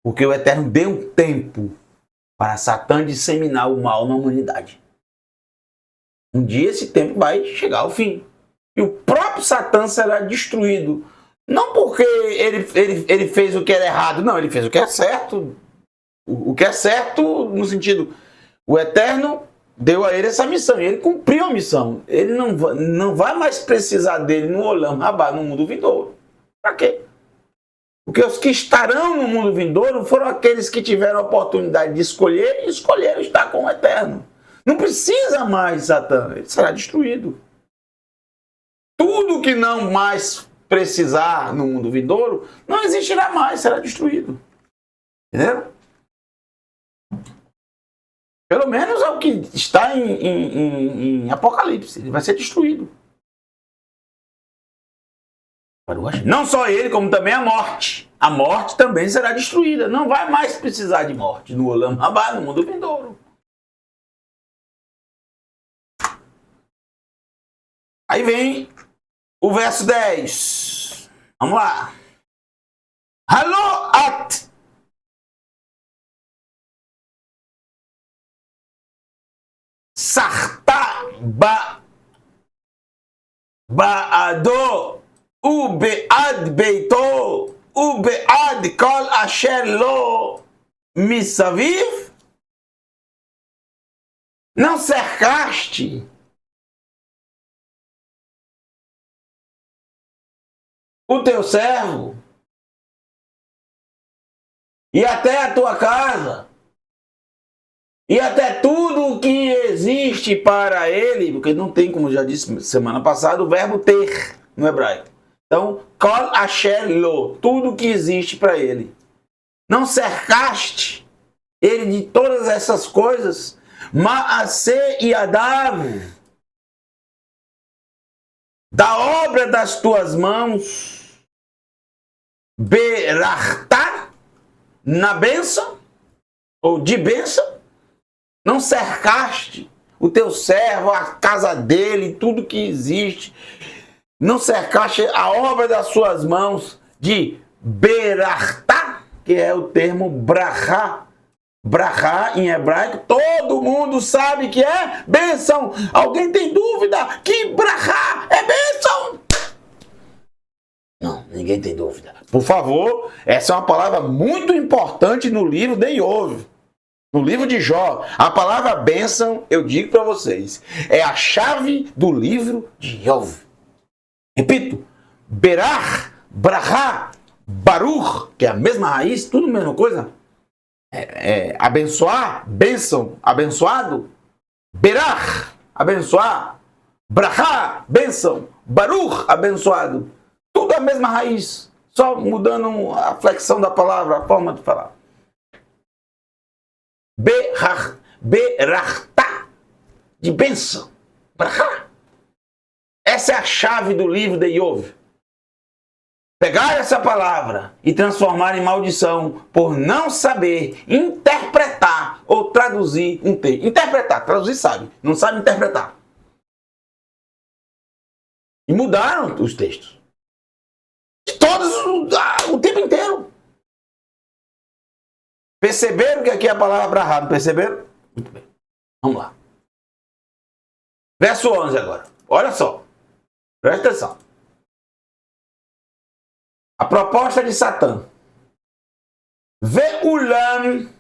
Porque o Eterno deu um tempo para Satã disseminar o mal na humanidade. Um dia esse tempo vai chegar ao fim. E o próprio Satã será destruído. Não porque ele fez o que era errado. Não, ele fez o que é certo. O que é certo no sentido... O Eterno deu a ele essa missão. E ele cumpriu a missão. Ele não vai mais precisar dele no Olam Rabá, no mundo vindouro. Para quê? Porque os que estarão no mundo vindouro foram aqueles que tiveram a oportunidade de escolher e escolheram estar com o Eterno. Não precisa mais de Satã. Ele será destruído. Tudo que não mais precisar no mundo vindouro, não existirá mais, será destruído. Entendeu? Pelo menos é o que está em Apocalipse. Ele vai ser destruído. Não só ele, como também a morte. A morte também será destruída. Não vai mais precisar de morte no Olam Rabá, no mundo vindouro. Aí vem o verso 10. Vamos lá. Hallo at sarta ba'ado ubead beito ubead kol asher lo Missaviv? Não cercaste o teu servo e até a tua casa e até tudo o que existe para ele, porque não tem, como já disse semana passada, o verbo ter no hebraico. Então, kol asher lo, tudo o que existe para ele. Não cercaste ele de todas essas coisas, Maaseh e Adav, da obra das tuas mãos, Berachta, na bênção, ou de bênção, não cercaste o teu servo, a casa dele, tudo que existe, não cercaste a obra das suas mãos de Berachta, que é o termo brachá. Brachá em hebraico, todo mundo sabe que é bênção. Alguém tem dúvida que brachá é bênção? Não, ninguém tem dúvida. Por favor, essa é uma palavra muito importante no livro de Iov. No livro de Jó, a palavra bênção, eu digo para vocês, é a chave do livro de Iov. Repito, berach, brachá, baruch, que é a mesma raiz, tudo a mesma coisa. Abençoar, bênção, abençoado, berach, abençoar, brachá, bênção, baruch, abençoado, tudo a mesma raiz, só mudando a flexão da palavra, a forma de falar. Berachta, de bênção, brachá. Essa é a chave do livro de Iov. Pegar essa palavra e transformar em maldição por não saber interpretar ou traduzir um texto. Interpretar, traduzir sabe, não sabe interpretar. E mudaram os textos. Todos, o tempo inteiro. Perceberam que aqui é a palavra brahá, perceberam? Muito bem. Vamos lá. Verso 11 agora. Olha só. Presta atenção. A proposta de Satã. Ve'ulam,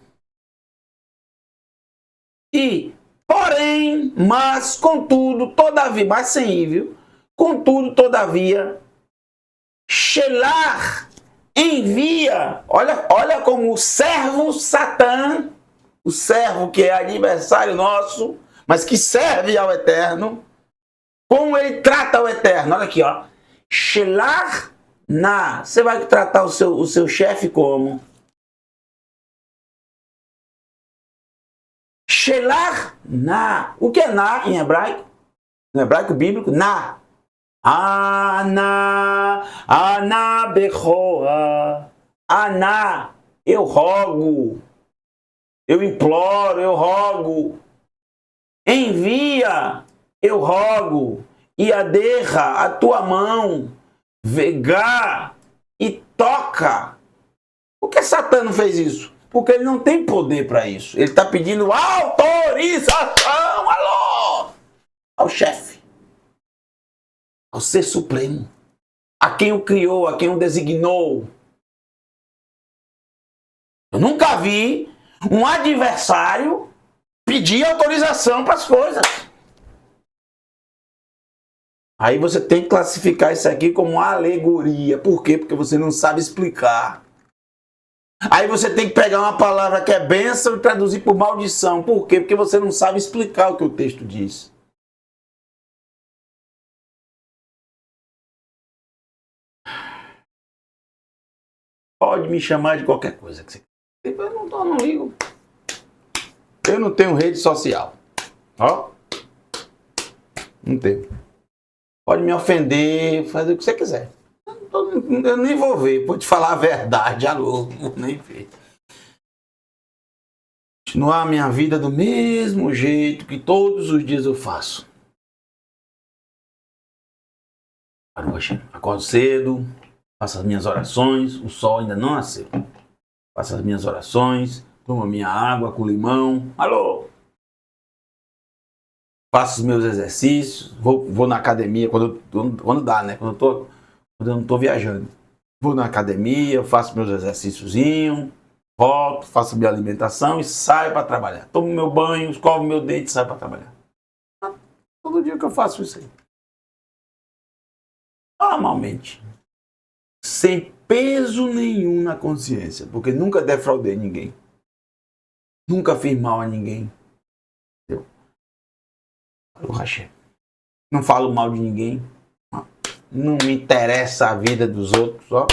e porém, mas, contudo, todavia, mas sem i, viu? Contudo, todavia, Shelar envia, olha como o servo Satã, o servo que é adversário nosso, mas que serve ao Eterno, como ele trata o Eterno. Olha aqui, ó. Shelar na, você vai tratar o seu chefe como? Shelar na. O que é na em hebraico? No hebraico bíblico, na. Ana bechora. Ana, eu rogo. Eu imploro, eu rogo. Envia, eu rogo. E aderra a tua mão. Vegar e toca. Por que Satã não fez isso? Porque ele não tem poder para isso. Ele está pedindo autorização, alô, ao chefe, ao ser supremo, a quem o criou, a quem o designou. Eu nunca vi um adversário pedir autorização para as coisas. Aí você tem que classificar isso aqui como uma alegoria. Por quê? Porque você não sabe explicar. Aí você tem que pegar uma palavra que é bênção e traduzir por maldição. Por quê? Porque você não sabe explicar o que o texto diz. Pode me chamar de qualquer coisa que você quer. Eu não ligo. Eu não tenho rede social. Ó. Não tenho. Pode me ofender, fazer o que você quiser. Eu nem vou ver, vou te falar a verdade, alô, nem ver. Continuar a minha vida do mesmo jeito que todos os dias eu faço. Acordo cedo, faço as minhas orações, o sol ainda não nasceu. Faço as minhas orações, tomo a minha água com limão, alô. Faço os meus exercícios, vou na academia quando dá, né? Quando eu não estou viajando. Vou na academia, faço meus exercíciozinhos, volto, faço minha alimentação e saio para trabalhar. Tomo meu banho, escovo meu dente e saio para trabalhar. Todo dia que eu faço isso aí. Normalmente. Sem peso nenhum na consciência, porque nunca defraudei ninguém. Nunca fiz mal a ninguém. Entendeu? Não falo mal de ninguém. Não me interessa a vida dos outros. Ó.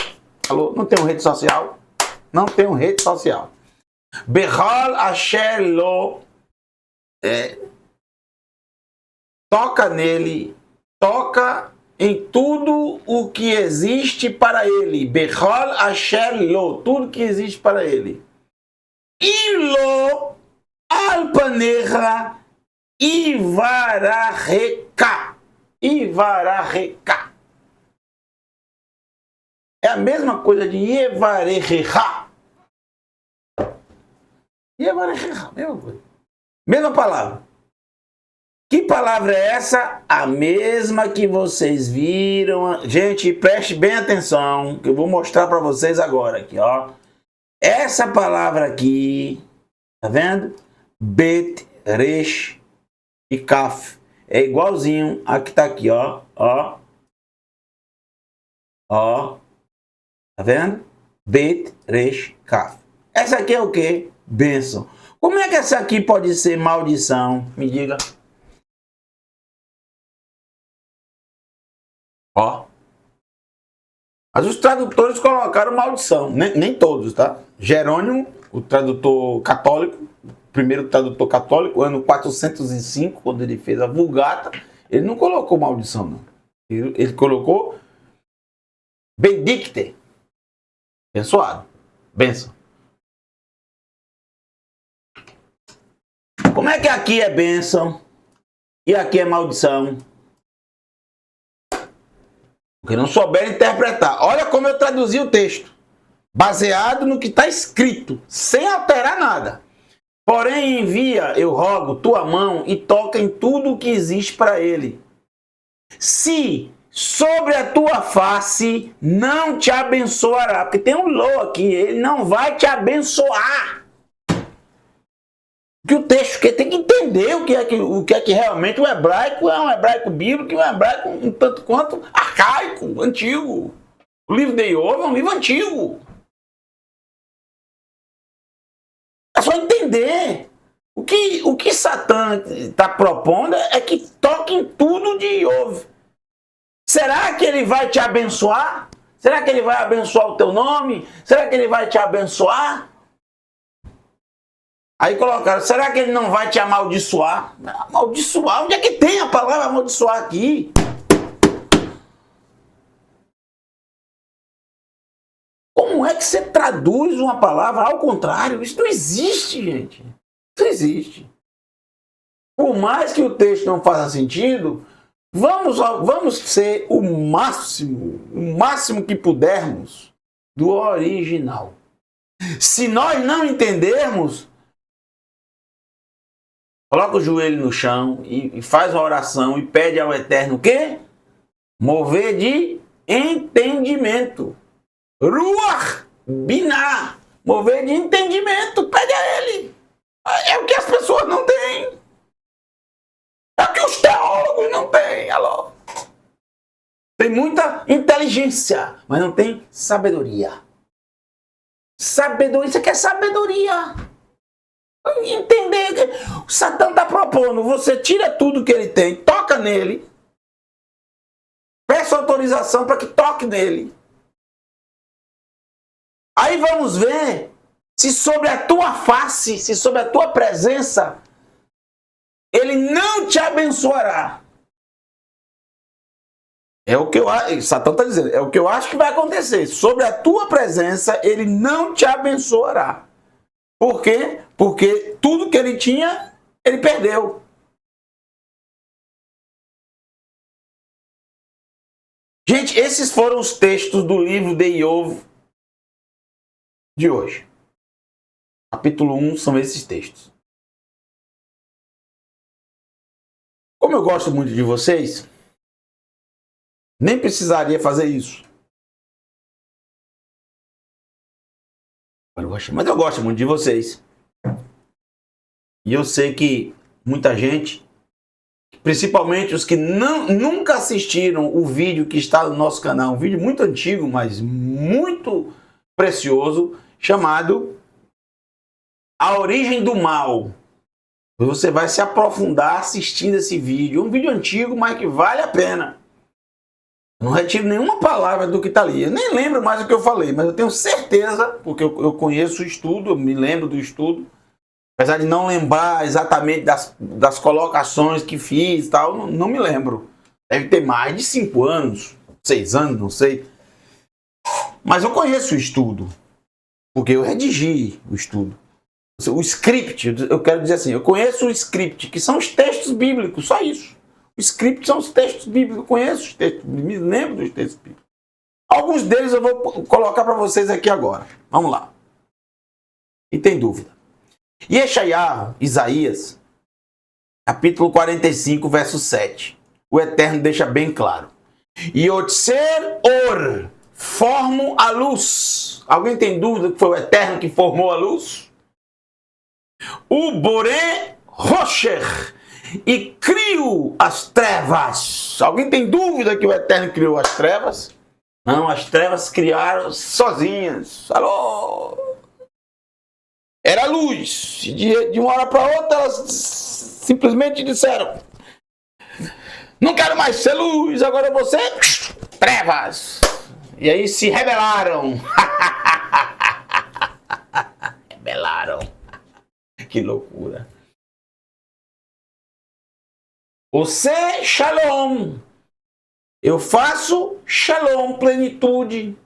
Falou, não tenho rede social. Não tenho rede social. Behal asher lo. Toca nele. Toca em tudo o que existe para ele. Behal asher lo. Tudo que existe para ele. Ilo alpaneja ivarareka. Ivarareka. É a mesma coisa de Yevarechecha. Yevarechecha, mesma coisa. Mesma palavra. Que palavra é essa? A mesma que vocês viram. Gente, preste bem atenção, que eu vou mostrar para vocês agora aqui, ó. Essa palavra aqui, tá vendo? Bet, Resh e Kaf. É igualzinho a que tá aqui, ó. Ó. Ó. Tá vendo? Bet, Resh, Kaf. Essa aqui é o quê? Bênção. Como é que essa aqui pode ser maldição? Me diga. Ó. Mas os tradutores colocaram maldição. Nem todos, tá? Jerônimo, o tradutor católico, o primeiro tradutor católico, ano 405, quando ele fez a Vulgata, ele não colocou maldição, não. Ele colocou Benedicte. Abençoado. Bênção. Como é que aqui é bênção e aqui é maldição? Porque não souberam interpretar. Olha como eu traduzi o texto. Baseado no que está escrito, sem alterar nada. Porém, envia, eu rogo, tua mão e toca em tudo o que existe para ele. Se sobre a tua face não te abençoará. Porque tem um lo aqui, ele não vai te abençoar. Que o texto que tem que entender o que é que realmente o hebraico é um hebraico bíblico, um hebraico um tanto quanto arcaico, antigo. O livro de Iov é um livro antigo. É só entender. O que Satã está propondo é que toque em tudo de Iov. Será que ele vai te abençoar? Será que ele vai abençoar o teu nome? Será que ele vai te abençoar? Aí colocaram, será que ele não vai te amaldiçoar? Amaldiçoar? Onde é que tem a palavra amaldiçoar aqui? Como é que você traduz uma palavra ao contrário? Isso não existe, gente. Isso não existe. Por mais que o texto não faça sentido, vamos ser o máximo que pudermos do original. Se nós não entendermos, coloca o joelho no chão e faz uma oração e pede ao Eterno o quê? Mover de entendimento. Ruach Binah. Mover de entendimento. Pede a ele. É o que as pessoas não têm. É o que os teólogos não têm. Alô? Tem muita inteligência, mas não tem sabedoria. Sabedoria, isso aqui é sabedoria. Entender que o Satã está propondo, você tira tudo que ele tem, toca nele, peça autorização para que toque nele. Aí vamos ver se sobre a tua face, se sobre a tua presença, ele não te abençoará. É o que eu acho, Satã está dizendo, é o que eu acho que vai acontecer. Sobre a tua presença, ele não te abençoará. Por quê? Porque tudo que ele tinha, ele perdeu. Gente, esses foram os textos do livro de Iov de hoje. Capítulo 1 são esses textos. Como eu gosto muito de vocês, nem precisaria fazer isso. Mas eu gosto muito de vocês. E eu sei que muita gente, principalmente os que nunca assistiram o vídeo que está no nosso canal, um vídeo muito antigo, mas muito precioso, chamado A Origem do Mal. Você vai se aprofundar assistindo esse vídeo. É um vídeo antigo, mas que vale a pena. Não retiro nenhuma palavra do que está ali. Eu nem lembro mais o que eu falei, mas eu tenho certeza, porque eu conheço o estudo, eu me lembro do estudo. Apesar de não lembrar exatamente das colocações que fiz e tal, não me lembro. Deve ter mais de 5 anos, 6 anos, não sei. Mas eu conheço o estudo, porque eu redigi o estudo. O script, eu quero dizer assim, eu conheço o script, que são os textos bíblicos, só isso. O script são os textos bíblicos, eu conheço os textos, me lembro dos textos bíblicos. Alguns deles eu vou colocar para vocês aqui agora. Vamos lá. E tem dúvida. Yeshayahu, Isaías, capítulo 45, verso 7. O Eterno deixa bem claro. Yotzer Or, formo a luz. Alguém tem dúvida que foi o Eterno que formou a luz? O Boré Rocher, e crio as trevas. Alguém tem dúvida que o Eterno criou as trevas? Não, as trevas criaram sozinhas. Alô? Era luz. De uma hora para outra elas simplesmente disseram: não quero mais ser luz, agora você trevas. E aí se rebelaram. Rebelaram. Que loucura. Você, shalom. Eu faço shalom, plenitude.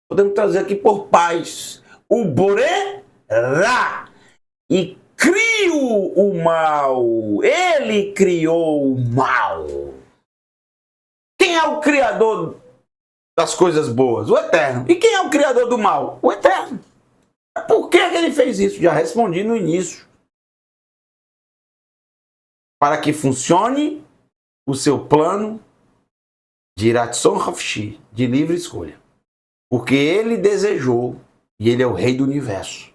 Podemos trazer aqui por paz. O Boré Ra. E crio o mal. Ele criou o mal. Quem é o criador das coisas boas? O Eterno. E quem é o criador do mal? O Eterno. Por que ele fez isso? Já respondi no início. Para que funcione o seu plano de Ratzon Hafshi, de livre escolha. Porque ele desejou, e ele é o rei do universo.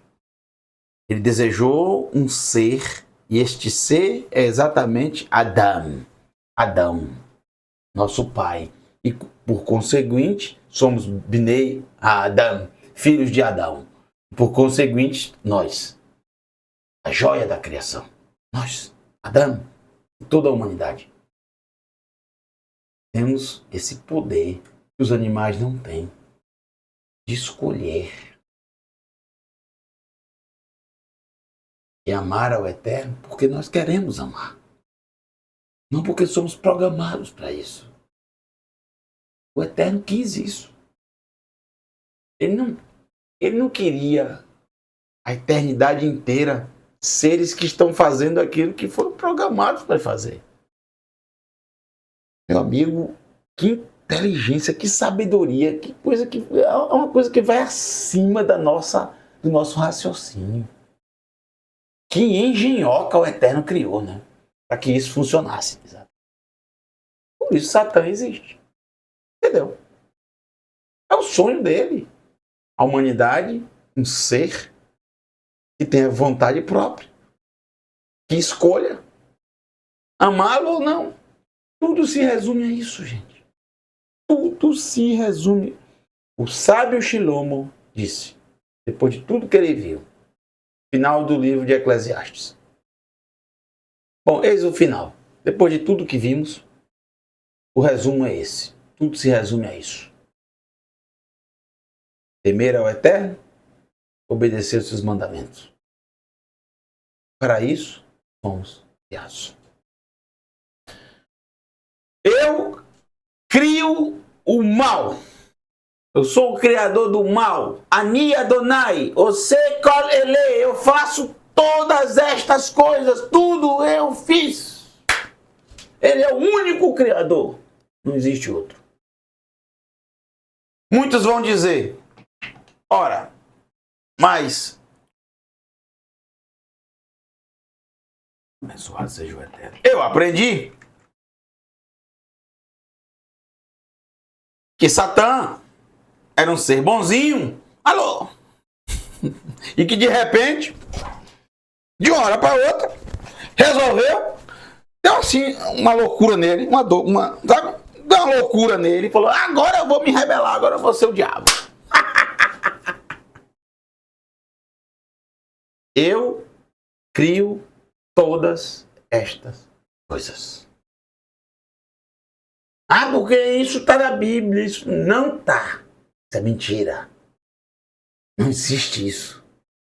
Ele desejou um ser, e este ser é exatamente Adão. Adão, nosso pai. E por conseguinte, somos Bnei Adão, filhos de Adão. Por conseguinte, nós, a joia da criação, nós, Adão, toda a humanidade, temos esse poder que os animais não têm, de escolher e amar ao Eterno porque nós queremos amar, não porque somos programados para isso. O Eterno quis isso. Ele não queria a eternidade inteira seres que estão fazendo aquilo que foram programados para fazer. Meu amigo, que inteligência, que sabedoria, que coisa que é uma coisa que vai acima do nosso raciocínio. Que engenhoca o Eterno criou, né? Para que isso funcionasse. Por isso Satã existe. Entendeu? É o sonho dele. A humanidade, um ser que tenha vontade própria, que escolha amá-lo ou não. Tudo se resume a isso, gente. Tudo se resume. O sábio Shilomo disse, depois de tudo que ele viu, final do livro de Eclesiastes. Bom, eis o final. Depois de tudo que vimos, o resumo é esse. Tudo se resume a isso. Temer ao Eterno, obedecer os seus mandamentos. Para isso, somos criados. Eu crio o mal. Eu sou o criador do mal. Ani Adonai, Ose Kol Ele. Eu faço todas estas coisas. Tudo eu fiz. Ele é o único criador. Não existe outro. Muitos vão dizer, ora, mas abençoado seja o Eterno. Eu aprendi que Satã era um ser bonzinho. Alô? e que de repente, de uma hora para outra, resolveu, deu assim uma loucura nele, deu uma loucura nele, e falou: agora eu vou me rebelar, agora eu vou ser o diabo. Eu crio todas estas coisas. Ah, porque isso está na Bíblia. Isso não está. Isso é mentira. Não existe isso.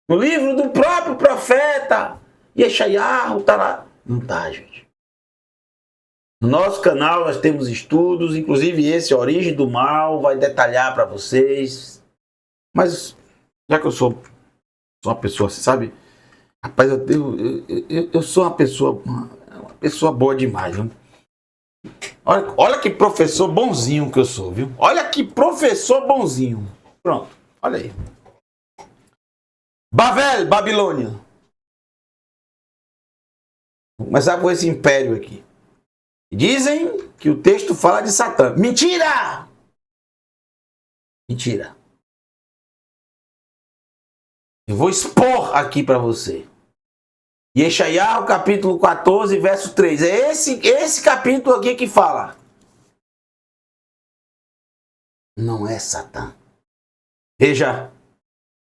No livro do próprio profeta Yeshayahu está lá. Não está, gente. No nosso canal nós temos estudos, inclusive esse, A Origem do Mal, vai detalhar para vocês. Mas, já que eu sou uma pessoa, você sabe? Rapaz, eu sou uma pessoa boa demais, viu? Olha que professor bonzinho que eu sou, viu? Olha que professor bonzinho. Pronto, olha aí. Babel, Babilônia. Vou começar com esse império aqui. Dizem que o texto fala de Satã. Mentira! Mentira. Eu vou expor aqui para você. Yeshayahu, capítulo 14, verso 3. É esse capítulo aqui que fala. Não é Satã. Veja.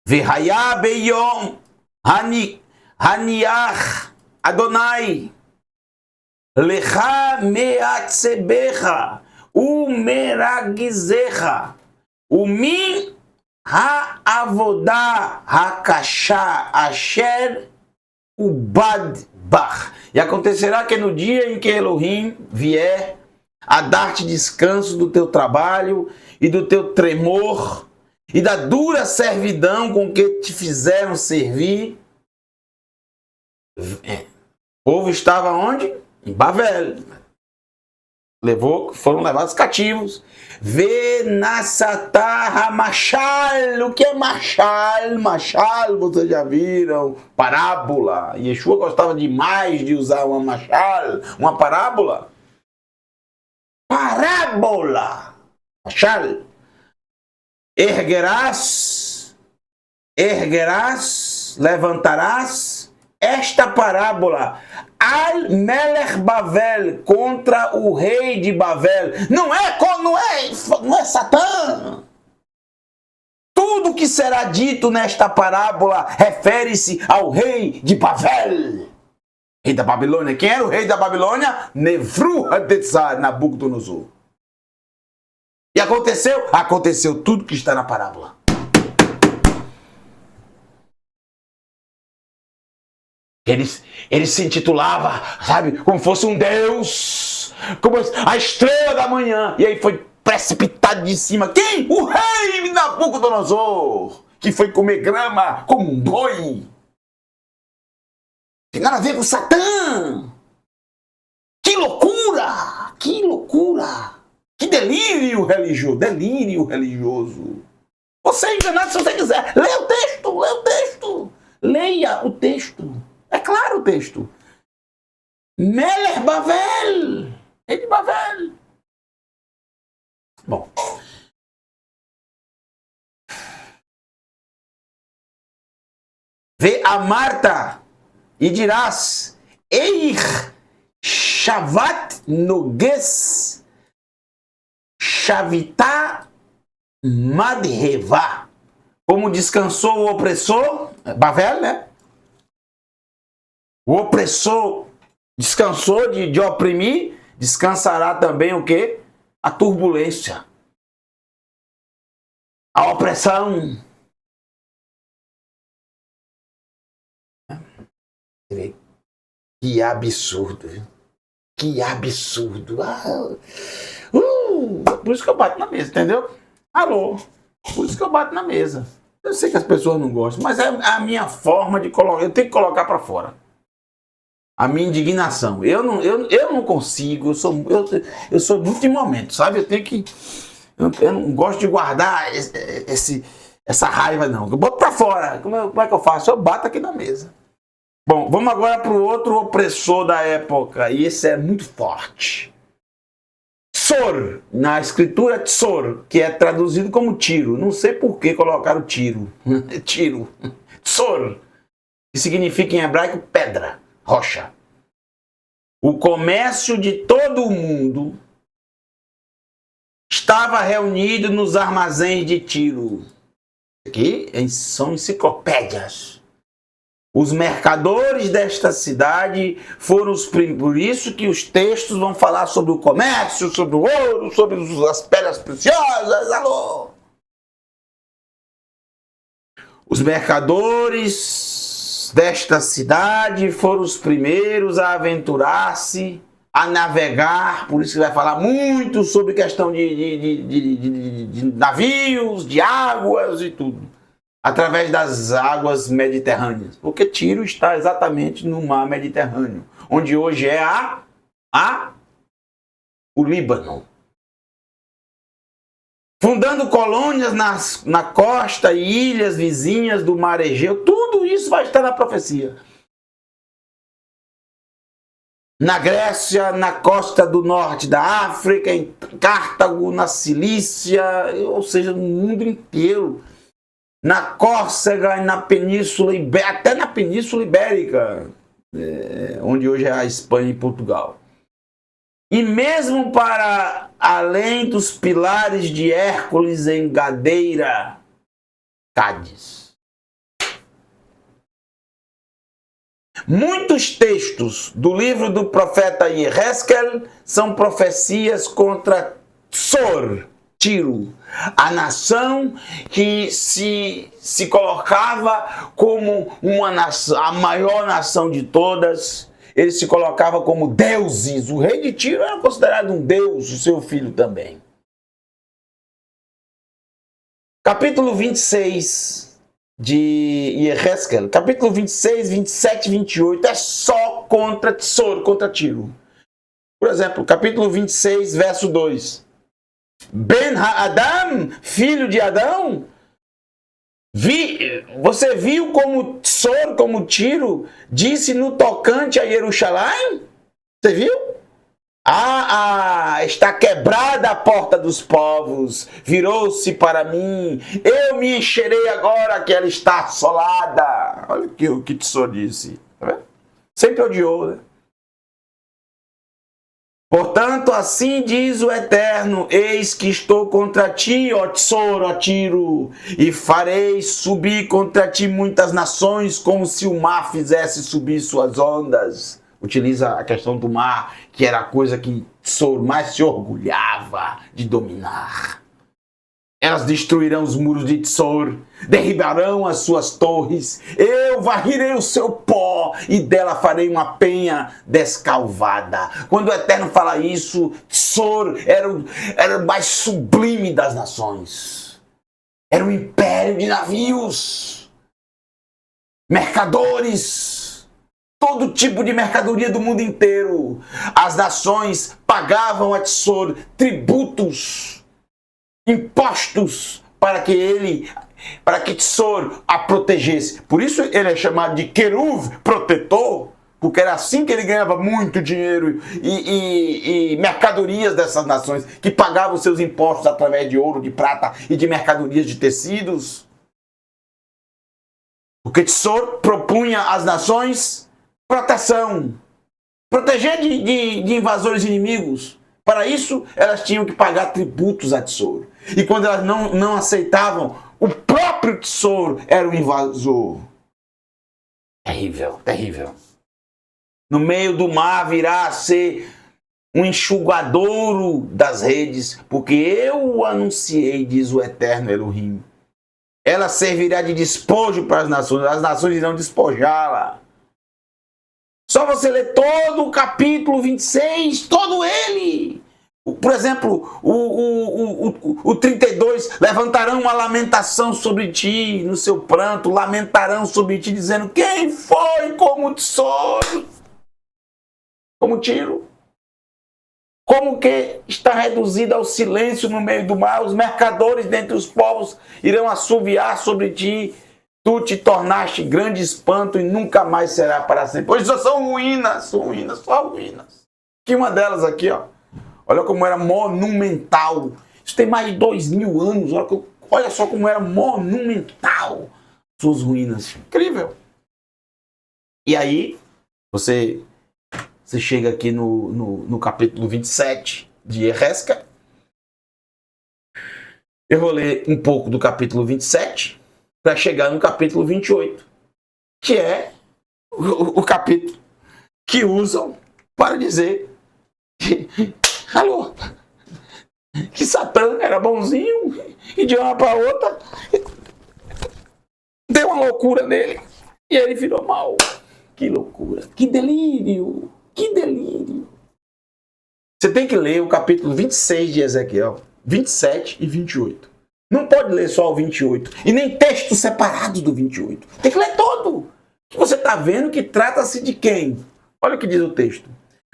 Vehaya beyom haniach Adonai lecha meatzebecha umeragizecha umin ha'avodah hakasha asher ubad-bach. E acontecerá que no dia em que Elohim vier a dar-te descanso do teu trabalho e do teu tremor e da dura servidão com que te fizeram servir. O povo estava onde? Em Babel. Foram levados cativos. Venassatá machal. O que é machal? Machal, vocês já viram? Parábola. Yeshua gostava demais de usar uma machal, uma parábola. Parábola. Machal. Erguerás, levantarás esta parábola al Melech Bavel, contra o rei de Bavel. Não é Satã. Tudo que será dito nesta parábola refere-se ao rei de Bavel, rei da Babilônia. Quem era o rei da Babilônia? Nebuchadnezzar, Nabucodonosor. E aconteceu tudo que está na parábola. Ele se intitulava, sabe, como fosse um deus, como a estrela da manhã. E aí foi precipitado de cima. Quem? O rei Nabucodonosor, que foi comer grama como um boi. Tem nada a ver com Satã. Que loucura! Que loucura! Que delírio religioso. Você é enganado se você quiser. Leia o texto. Leia o texto. É claro o texto. Melech Bavel. Rei de Bavel. Bom. Vê a Marta e dirás: Eich Shavat Noges Shavitá Madhevá. Como descansou o opressor, Bavel, né? O opressor descansou de oprimir, descansará também o quê? A turbulência. A opressão. Que absurdo, viu? Que absurdo. Por isso que eu bato na mesa, entendeu? Alô? Por isso que eu bato na mesa. Eu sei que as pessoas não gostam, mas é a minha forma de colocar. Eu tenho que colocar para fora a minha indignação. Eu não consigo. Eu sou muito de momento, sabe? Eu não gosto de guardar essa raiva, não. Eu boto para fora. Como é que eu faço? Eu bato aqui na mesa. Bom, vamos agora para o outro opressor da época. E esse é muito forte. Tsor, na escritura Tsor, que é traduzido como tiro. Não sei por que colocaram tiro. Tiro. tsor, que significa em hebraico pedra, rocha. O comércio de todo o mundo estava reunido nos armazéns de Tiro. Aqui são enciclopédias. Os mercadores desta cidade foram os primeiros. Por isso que os textos vão falar sobre o comércio, sobre o ouro, sobre as pedras preciosas. Alô! Os mercadores desta cidade foram os primeiros a aventurar-se, a navegar. Por isso que vai falar muito sobre questão de navios, de águas e tudo. Através das águas mediterrâneas. Porque Tiro está exatamente no mar Mediterrâneo, onde hoje é o Líbano. Fundando colônias na costa e ilhas vizinhas do mar Egeu. Tudo isso vai estar na profecia. Na Grécia, na costa do norte da África, em Cartago, na Cilícia, ou seja, no mundo inteiro. Na Córcega e na Península Ibérica, até na Península Ibérica, onde hoje é a Espanha e Portugal. E mesmo para além dos pilares de Hércules em Gadeira, Cádiz. Muitos textos do livro do profeta Yehezkel são profecias contra Tsor, Tiro, a nação que se colocava como a maior nação de todas. Ele se colocava como deuses. O rei de Tiro era considerado um deus, o seu filho também. Capítulo 26 de Yehezkel, capítulo 26, 27 e 28 é só contra Tsor, contra Tiro. Por exemplo, capítulo 26, verso 2. Ben-Hadad, filho de Adão, você viu como Tsor, como Tiro, disse no tocante a Jerusalém? Você viu? Está quebrada a porta dos povos, virou-se para mim, eu me encherei agora que ela está assolada. Olha o que Tsor disse, tá vendo? Sempre odiou, né? Portanto, assim diz o Eterno, eis que estou contra ti, ó Tsor, ó Tiro, e farei subir contra ti muitas nações, como se o mar fizesse subir suas ondas. Utiliza a questão do mar, que era a coisa que Tsor mais se orgulhava de dominar. Elas destruirão os muros de Tsor, derribarão as suas torres, eu varrerei o seu pó e dela farei uma penha descalvada. Quando o Eterno fala isso, Tsor era o mais sublime das nações. Era um império de navios, mercadores, todo tipo de mercadoria do mundo inteiro. As nações pagavam a Tsor tributos, impostos para que Tsor a protegesse. Por isso ele é chamado de Queruv, protetor, porque era assim que ele ganhava muito dinheiro e mercadorias dessas nações, que pagavam seus impostos através de ouro, de prata e de mercadorias de tecidos. Porque Tsor propunha às nações proteção, proteger de invasores inimigos. Para isso, elas tinham que pagar tributos a Tsor. E quando elas não aceitavam, o próprio Tsor era o invasor. Terrível, terrível. No meio do mar virá a ser um enxugadouro das redes, porque eu o anunciei, diz o Eterno Elohim. Ela servirá de despojo para as nações irão despojá-la. Só você ler todo o capítulo 26, todo ele. Por exemplo, o 32, levantarão uma lamentação sobre ti, no seu pranto, lamentarão sobre ti, dizendo, quem foi como Tsor? Como Tiro? Como que está reduzido ao silêncio no meio do mar, os mercadores dentre os povos irão assoviar sobre ti, tu te tornaste grande espanto e nunca mais será para sempre. Pois só são ruínas, só ruínas. Aqui uma delas aqui, ó. Olha como era monumental. Isso tem mais de 2000 anos. Olha só como era monumental. suas ruínas. Incrível. E aí, você chega aqui no capítulo 27 de Erresca. Eu vou ler um pouco do capítulo 27 para chegar no capítulo 28, que é o capítulo que usam para dizer que Satã era bonzinho e de uma para outra deu uma loucura nele e ele virou mal. Que loucura, que delírio, que delírio. Você tem que ler o capítulo 26 de Ezequiel, 27 e 28. Não pode ler só o 28 e nem texto separado do 28. Tem que ler todo. Que você está vendo que trata-se de quem? Olha o que diz o texto.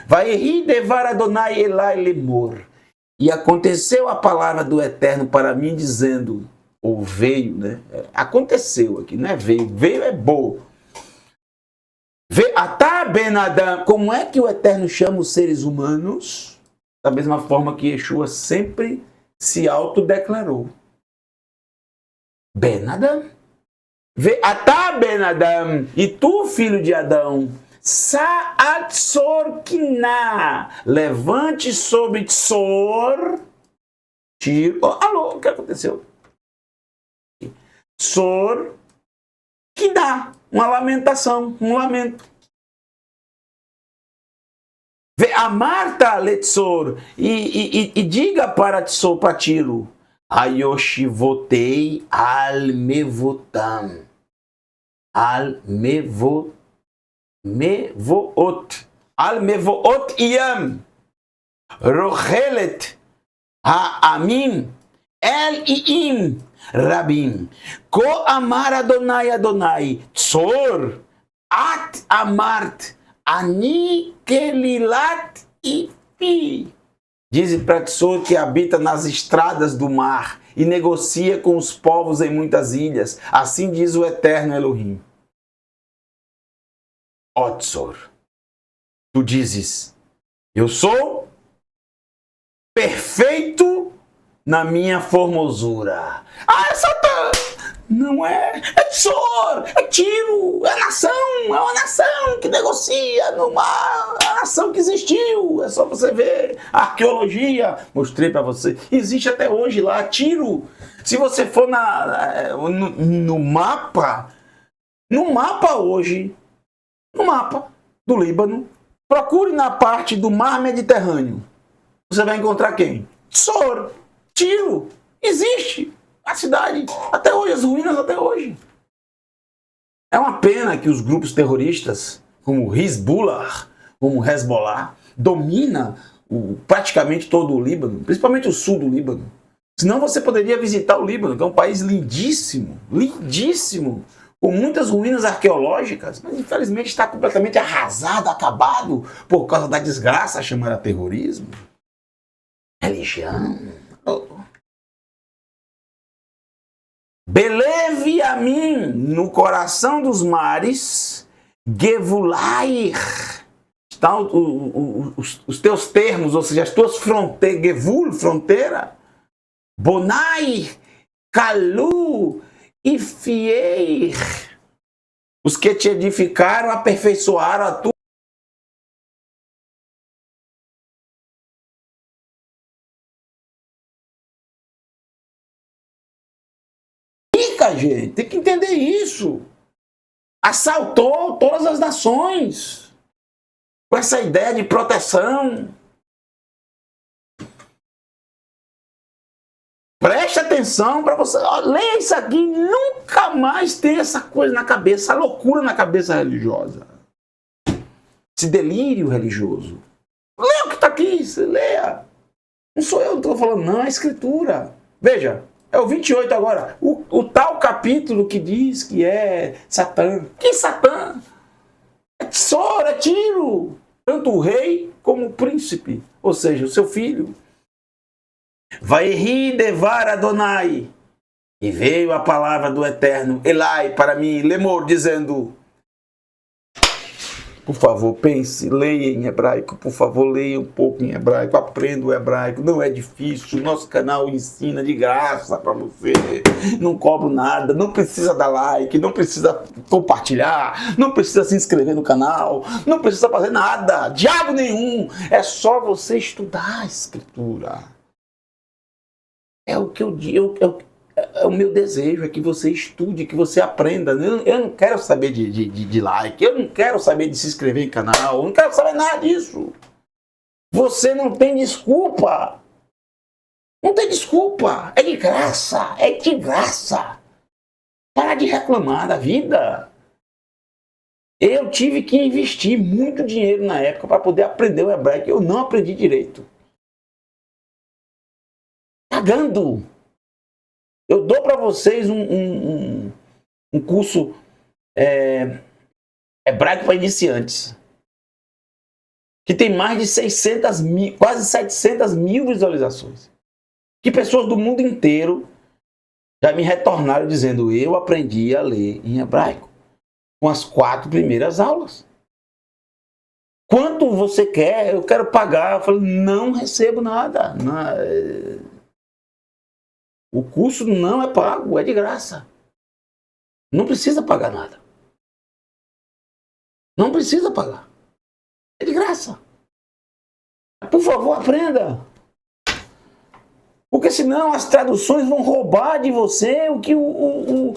Vayehi devar Adonai Elai lemor. E aconteceu a palavra do Eterno para mim, dizendo, ou veio, né? Aconteceu aqui, não é veio. Veio é boa. Atá ben Adam. Como é que o Eterno chama os seres humanos? Da mesma forma que Yeshua sempre se autodeclarou. Ben Adam. Atá ben Adam. E tu, filho de Adão, Sa'at Tsor Kiná. Levante sobre Tsor. Tiro. Oh, alô, o que aconteceu? Tsor Kiná. Uma lamentação, um lamento. Amarta Letzor. E diga para Tsor, para Tiro. Ayoshivotei al-mevotam. Al-mevoot. Al-mevoot iyam. Rochelet ha'amim. El-i'im. Rabim. Ko amar Adonai Adonai. Tsor. At amart. Ani kelilat ifi. Diz para Tsor que habita nas estradas do mar e negocia com os povos em muitas ilhas. Assim diz o Eterno Elohim. Ó Tsor, tu dizes, eu sou perfeito na minha formosura. Ah, é Satã! Não é. É Tsor, é Tiro, é uma nação que negocia no mar, é a nação que existiu. É só você ver a arqueologia. Mostrei para você. Existe até hoje lá, Tiro. Se você for no mapa hoje, no mapa do Líbano, procure na parte do mar Mediterrâneo. Você vai encontrar quem? Tsor, Tiro. Existe a cidade até hoje, as ruínas até hoje. É uma pena que os grupos terroristas, como Hezbollah, domina praticamente todo o Líbano, principalmente o sul do Líbano. Senão você poderia visitar o Líbano, que é um país lindíssimo, lindíssimo, com muitas ruínas arqueológicas, mas infelizmente está completamente arrasado, acabado, por causa da desgraça chamada terrorismo, religião. Beleve a mim no coração dos mares, Gevulair. Estão os teus termos, ou seja, as tuas fronteiras, Gevul, fronteira, Bonai, Kalu e Fieir. Os que te edificaram, aperfeiçoaram a tua. Gente, tem que entender isso. Assaltou todas as nações com essa ideia de proteção. Preste atenção para você. Leia isso aqui, nunca mais tem essa coisa na cabeça, essa loucura na cabeça religiosa. Esse delírio religioso. Leia o que está aqui, leia. Não sou eu que estou falando, não, é a escritura. Veja. É o 28 agora. O tal capítulo que diz que é Satã. Que Satã? É Tsor, é Tiro. Tanto o rei como o príncipe. Ou seja, o seu filho. Vayehi devar Adonai. E veio a palavra do Eterno, Elai, para mim, Lemor, dizendo. por favor, pense, leia em hebraico, por favor, leia um pouco em hebraico, aprenda o hebraico, não é difícil, nosso canal ensina de graça para você, não cobro nada, não precisa dar like, não precisa compartilhar, não precisa se inscrever no canal, não precisa fazer nada, diabo nenhum, é só você estudar a escritura. É o que eu digo, é o meu desejo, é que você estude, que você aprenda. Eu não quero saber de like, eu não quero saber de se inscrever em canal, eu não quero saber nada disso. Você não tem desculpa. Não tem desculpa. É de graça, é de graça. Para de reclamar da vida. Eu tive que investir muito dinheiro na época para poder aprender o hebraico. Eu não aprendi direito. Pagando. Eu dou para vocês um curso hebraico para iniciantes, que tem mais de 600 mil, quase 700 mil visualizações. Que pessoas do mundo inteiro já me retornaram dizendo: eu aprendi a ler em hebraico com as 4 primeiras aulas. Quanto você quer? Eu quero pagar. Eu falei: não recebo nada. Não, o curso não é pago, é de graça. Não precisa pagar nada. Não precisa pagar. É de graça. Por favor, aprenda. Porque senão as traduções vão roubar de você o que o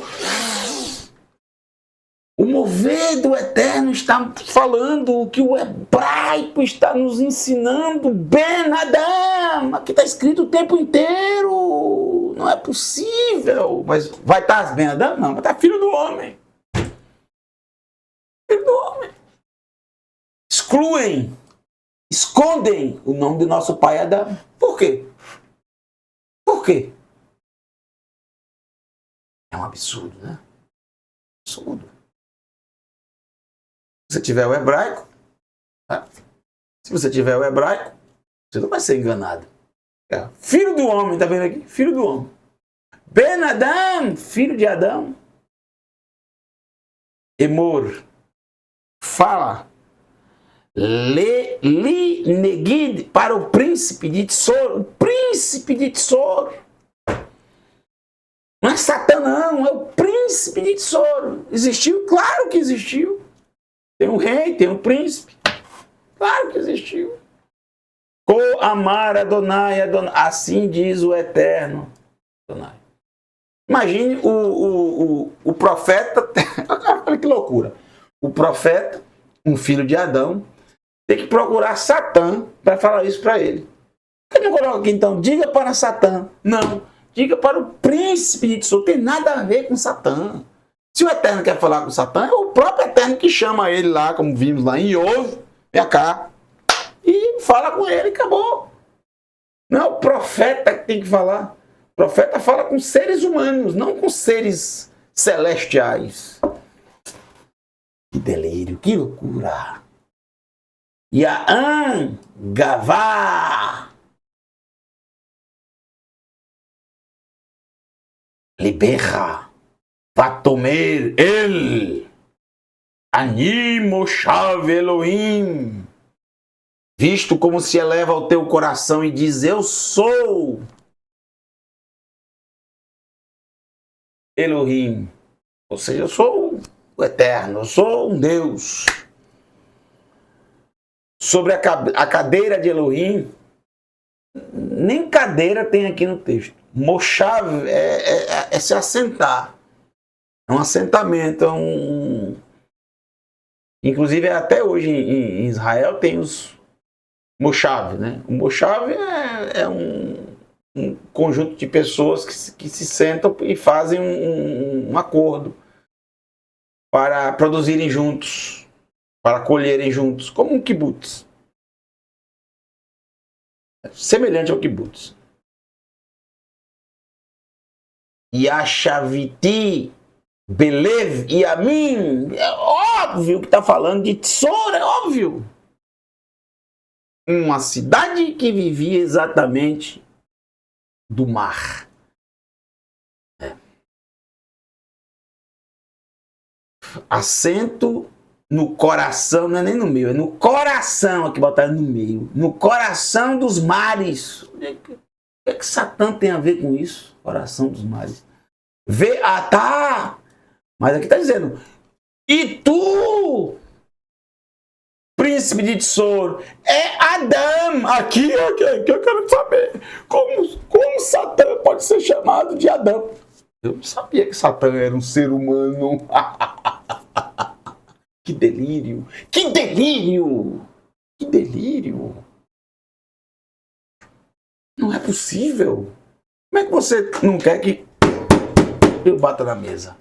mover do Eterno está falando, o que o hebraico está nos ensinando. Ben Adam, aqui está escrito o tempo inteiro. Não é possível. Mas vai estar Ben Adam? Não, vai estar filho do homem. Filho do homem. Excluem, escondem o nome do nosso pai Adão. Por quê? Por quê? É um absurdo, né? Absurdo. Se você tiver o hebraico, tá? Se você tiver o hebraico, você não vai ser enganado. É. Filho do homem, tá vendo aqui? Filho do homem. Ben Adam, filho de Adão. Emor, fala. Li negid, para o príncipe de Tsor. O príncipe de Tsor. Não é Satã, não. É o príncipe de Tsor. Existiu? Claro que existiu. Tem um rei, tem um príncipe. Claro que existiu. Ko amar Adonai, Adonai. Assim diz o Eterno. Adonai. Imagine o profeta. Olha que loucura. O profeta, um filho de Adão, tem que procurar Satã para falar isso para ele. Por que não coloca aqui então? Diga para Satã. Não. Diga para o príncipe de Tsor. Tem nada a ver com Satã. Se o Eterno quer falar com Satã, é o próprio Eterno que chama ele lá, como vimos lá em Iov, vem cá, e fala com ele, acabou. Não é o profeta que tem que falar. O profeta fala com seres humanos, não com seres celestiais. Que delírio, que loucura. Ya'an Gavá. Liberra. Vatomer el Ani Moshav Elohim, visto como se eleva ao teu coração e diz: eu sou Elohim, ou seja, eu sou o Eterno, eu sou um Deus. Sobre a cadeira de Elohim, nem cadeira tem aqui no texto. Moshav é se assentar. É um assentamento, inclusive até hoje em Israel tem os Moshav, né? O Moshav é um conjunto de pessoas que se sentam e fazem um acordo para produzirem juntos, para colherem juntos, como um kibbutz. Semelhante ao kibbutz. Yashaviti Belev e a mim, é óbvio que está falando de Tsor, é óbvio. Uma cidade que vivia exatamente do mar. Assento no coração, não é nem no meio, é no coração, aqui botaram no meio, no coração dos mares. O que é que Satã tem a ver com isso? Coração dos mares. Tá. Mas aqui está dizendo, e tu, príncipe de Tsor, é Adão. Aqui eu quero saber como Satã pode ser chamado de Adão. Eu não sabia que Satã era um ser humano. Que delírio! Que delírio! Que delírio! Não é possível. Como é que você não quer que eu bata na mesa?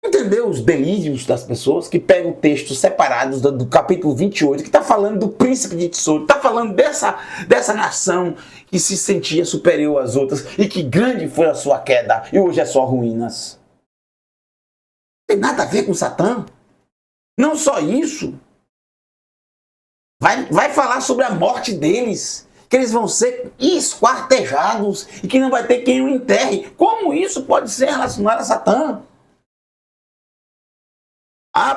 Entendeu os delírios das pessoas que pegam textos separados do capítulo 28, que está falando do príncipe de Tsor, está falando dessa nação que se sentia superior às outras e que grande foi a sua queda e hoje é só ruínas. Não tem nada a ver com Satã. Não só isso, vai falar sobre a morte deles, que eles vão ser esquartejados e que não vai ter quem o enterre. Como isso pode ser relacionado a Satã?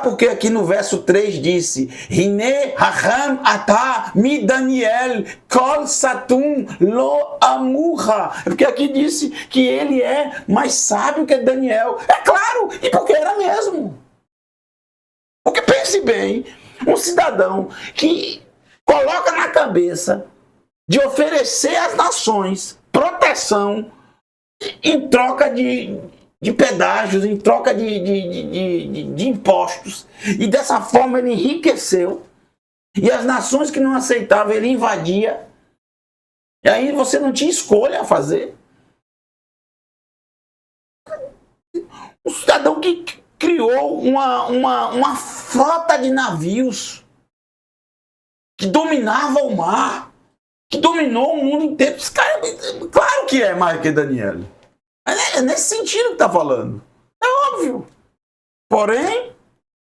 Porque aqui no verso 3 disse, Hine hacham ata mi Daniel kol satum lo amurra. É porque aqui disse que ele é mais sábio que Daniel. É claro, e porque era mesmo. Porque pense bem, um cidadão que coloca na cabeça de oferecer às nações proteção em troca de pedágios, em troca de impostos, e dessa forma ele enriqueceu, e as nações que não aceitavam ele invadia, e aí você não tinha escolha a fazer. Um cidadão que criou uma frota de navios que dominava o mar, que dominou o mundo inteiro. Esse cara, claro que é mais que Daniel. É nesse sentido que está falando. É óbvio. Porém,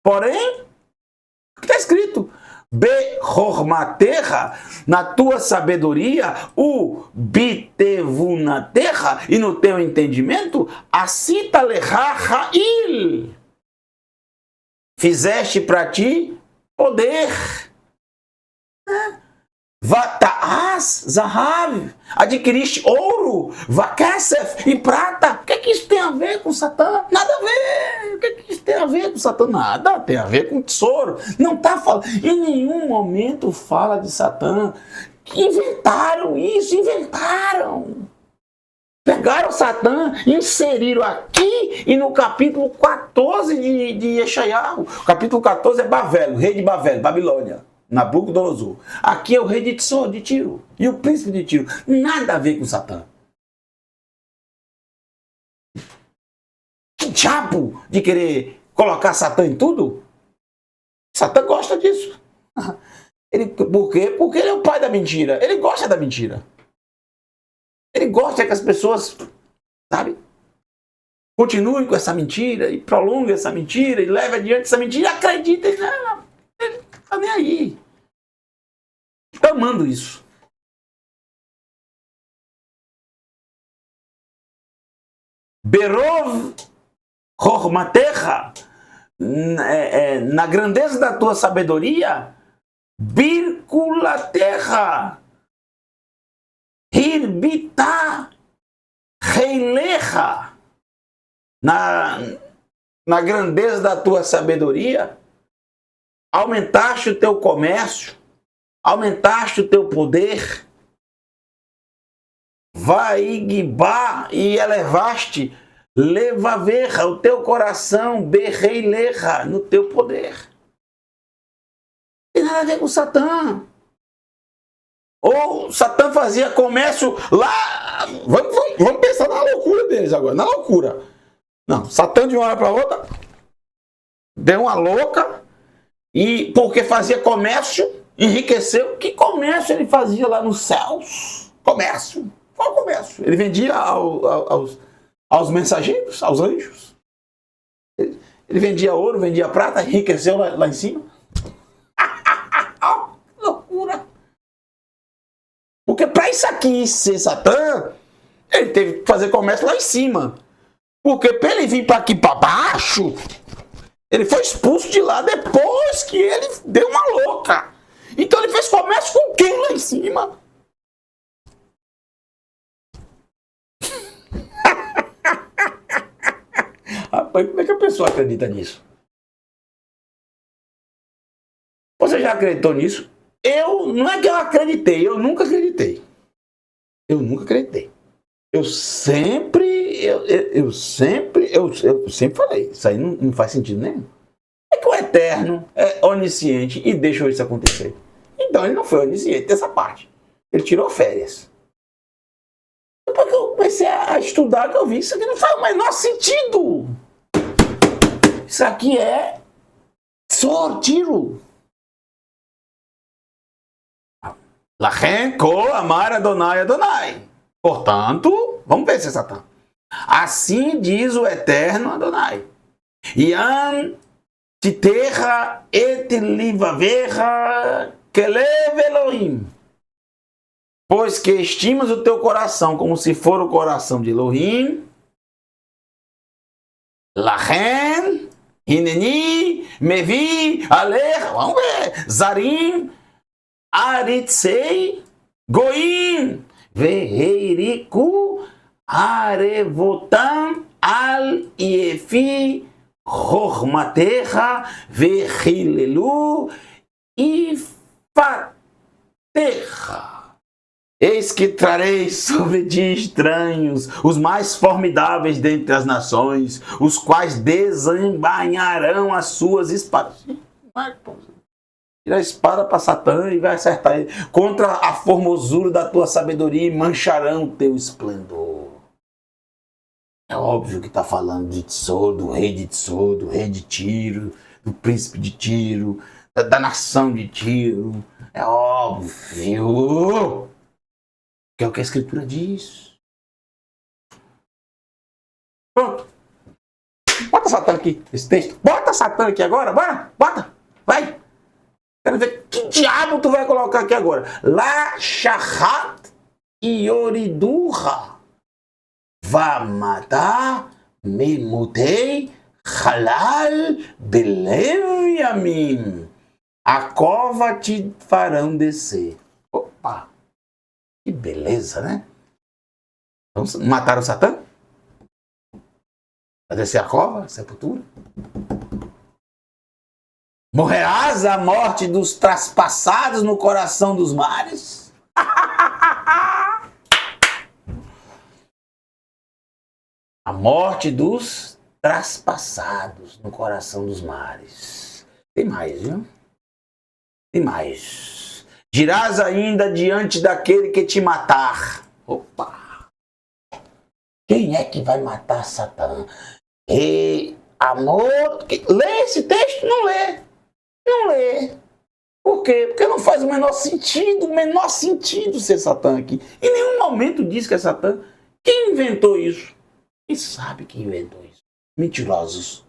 o que está escrito? Behormaterra, na tua sabedoria, o bitevunaterra, e no teu entendimento, acita lecha ha'il. Fizeste para ti poder. Vata'as zahav, adquiriste ouro, vakesef e prata. O que é que isso tem a ver com Satã? Nada a ver. O que é que isso tem a ver com Satã? Nada, tem a ver com tesouro. Não está falando, em nenhum momento fala de Satã. Inventaram isso, inventaram. Pegaram Satã, inseriram aqui e no capítulo 14 de Yeshayahu. O capítulo 14 é Babel, o rei de Babel, Babilônia. Nabucodonosor. Aqui é o rei de Tsor, de Tiro. E o príncipe de Tiro. Nada a ver com Satã. Que diabo de querer colocar Satã em tudo? Satã gosta disso. Por quê? Porque ele é o pai da mentira. Ele gosta da mentira. Ele gosta que as pessoas, sabe, continuem com essa mentira e prolonguem essa mentira e levem adiante essa mentira e acreditem nela. Ele não tá nem aí. Estou amando isso. Berov Hormaterra, na grandeza da tua sabedoria, Birkulaterra, Hirbita Reilecha, na grandeza da tua sabedoria, aumentaste o teu comércio, aumentaste o teu poder, Vaigibá, e elevaste, levaverra, o teu coração, berreilecha, no teu poder. Não tem nada a ver com Satã. Ou Satã fazia comércio lá. Vamos pensar na loucura deles agora, na loucura. Não, Satã de uma hora para outra deu uma louca. E porque fazia comércio, enriqueceu. Que comércio ele fazia lá nos céus? Comércio. Qual comércio? Ele vendia aos mensageiros, aos anjos. Ele vendia ouro, vendia prata, enriqueceu lá em cima. Loucura. Porque para isso aqui ser Satã, ele teve que fazer comércio lá em cima. Porque para ele vir para aqui para baixo, Ele foi expulso de lá depois que ele deu uma louca. Então ele fez comércio com quem lá em cima? Rapaz, como é que a pessoa acredita nisso? Você já acreditou nisso? Não é que eu acreditei, eu nunca acreditei. Eu nunca acreditei. Eu sempre falei, isso aí não faz sentido nenhum. É que o Eterno é onisciente e deixou isso acontecer. Então ele não foi onisciente dessa parte. Ele tirou férias. Depois que eu comecei a estudar, que eu vi, isso aqui não faz o menor sentido. Isso aqui é sortiro. Lachem ko amar Adonai Adonai. Portanto, vamos ver se é Satã. Assim diz o Eterno Adonai. Yam titerra et livavecha kelev Elohim. Pois que estimas o teu coração como se for o coração de Elohim. Lachem hineni mevi alecha. Vamos ver. Zarim aritzei goim. Veheiriku arevotam al iefi chormatecha vechilelu ifatecha. Eis que trarei sobre ti estranhos, os mais formidáveis dentre as nações, os quais desembainharão as suas espadas. Tira a espada para Satã e vai acertar ele. Contra a formosura da tua sabedoria e mancharão o teu esplendor. É óbvio que está falando de Tsor, do rei de Tsor, do rei de Tiro, do príncipe de Tiro, da nação de Tiro. É óbvio que é o que a Escritura diz. Pronto. Bota Satã aqui, esse texto. Bota Satã aqui agora, bora, bota, vai. Quero ver que diabo tu vai colocar aqui agora. La shahat ioridurra. Vamata memutei halal belev yamim. A cova te farão descer. Opa! Que beleza, né? Vamos matar o Satã? Vai descer a cova, a sepultura? Morrerás a morte dos traspassados no coração dos mares? A morte dos traspassados no coração dos mares. Tem mais, viu? Tem mais. Dirás ainda diante daquele que te matar. Opa! Quem é que vai matar Satã? Amor... Lê esse texto? Não lê. Não lê. Por quê? Porque não faz o menor sentido ser Satã aqui. Em nenhum momento diz que é Satã. Quem inventou isso? Quem sabe quem inventou isso? Mentirosos.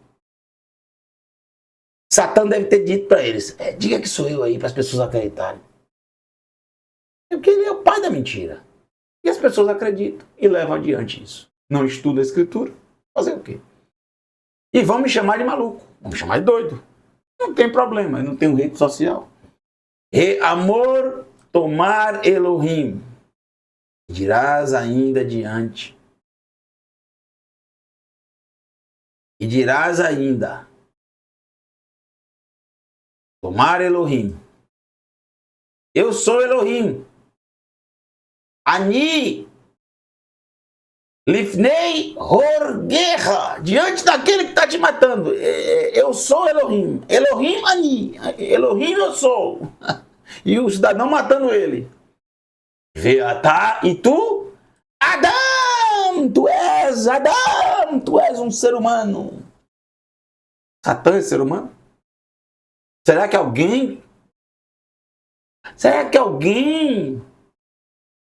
Satã deve ter dito para eles, diga que sou eu aí, para as pessoas acreditarem. Porque ele é o pai da mentira. E as pessoas acreditam e levam adiante isso. Não estudam a Escritura. Fazer o quê? E vão me chamar de maluco. Vão me chamar de doido. Não tem problema, eu não tenho rede social. Amor tomar Elohim. Dirás ainda diante. E dirás ainda. Tomar Elohim. Eu sou Elohim. Ani. Lifnei Horguerra. Diante daquele que está te matando. Eu sou Elohim. Elohim Ani. Elohim eu sou. E o cidadão matando ele. Veatá e tu? Adão! Tu és Adão! Tu és um ser humano. Satã é ser humano? Será que alguém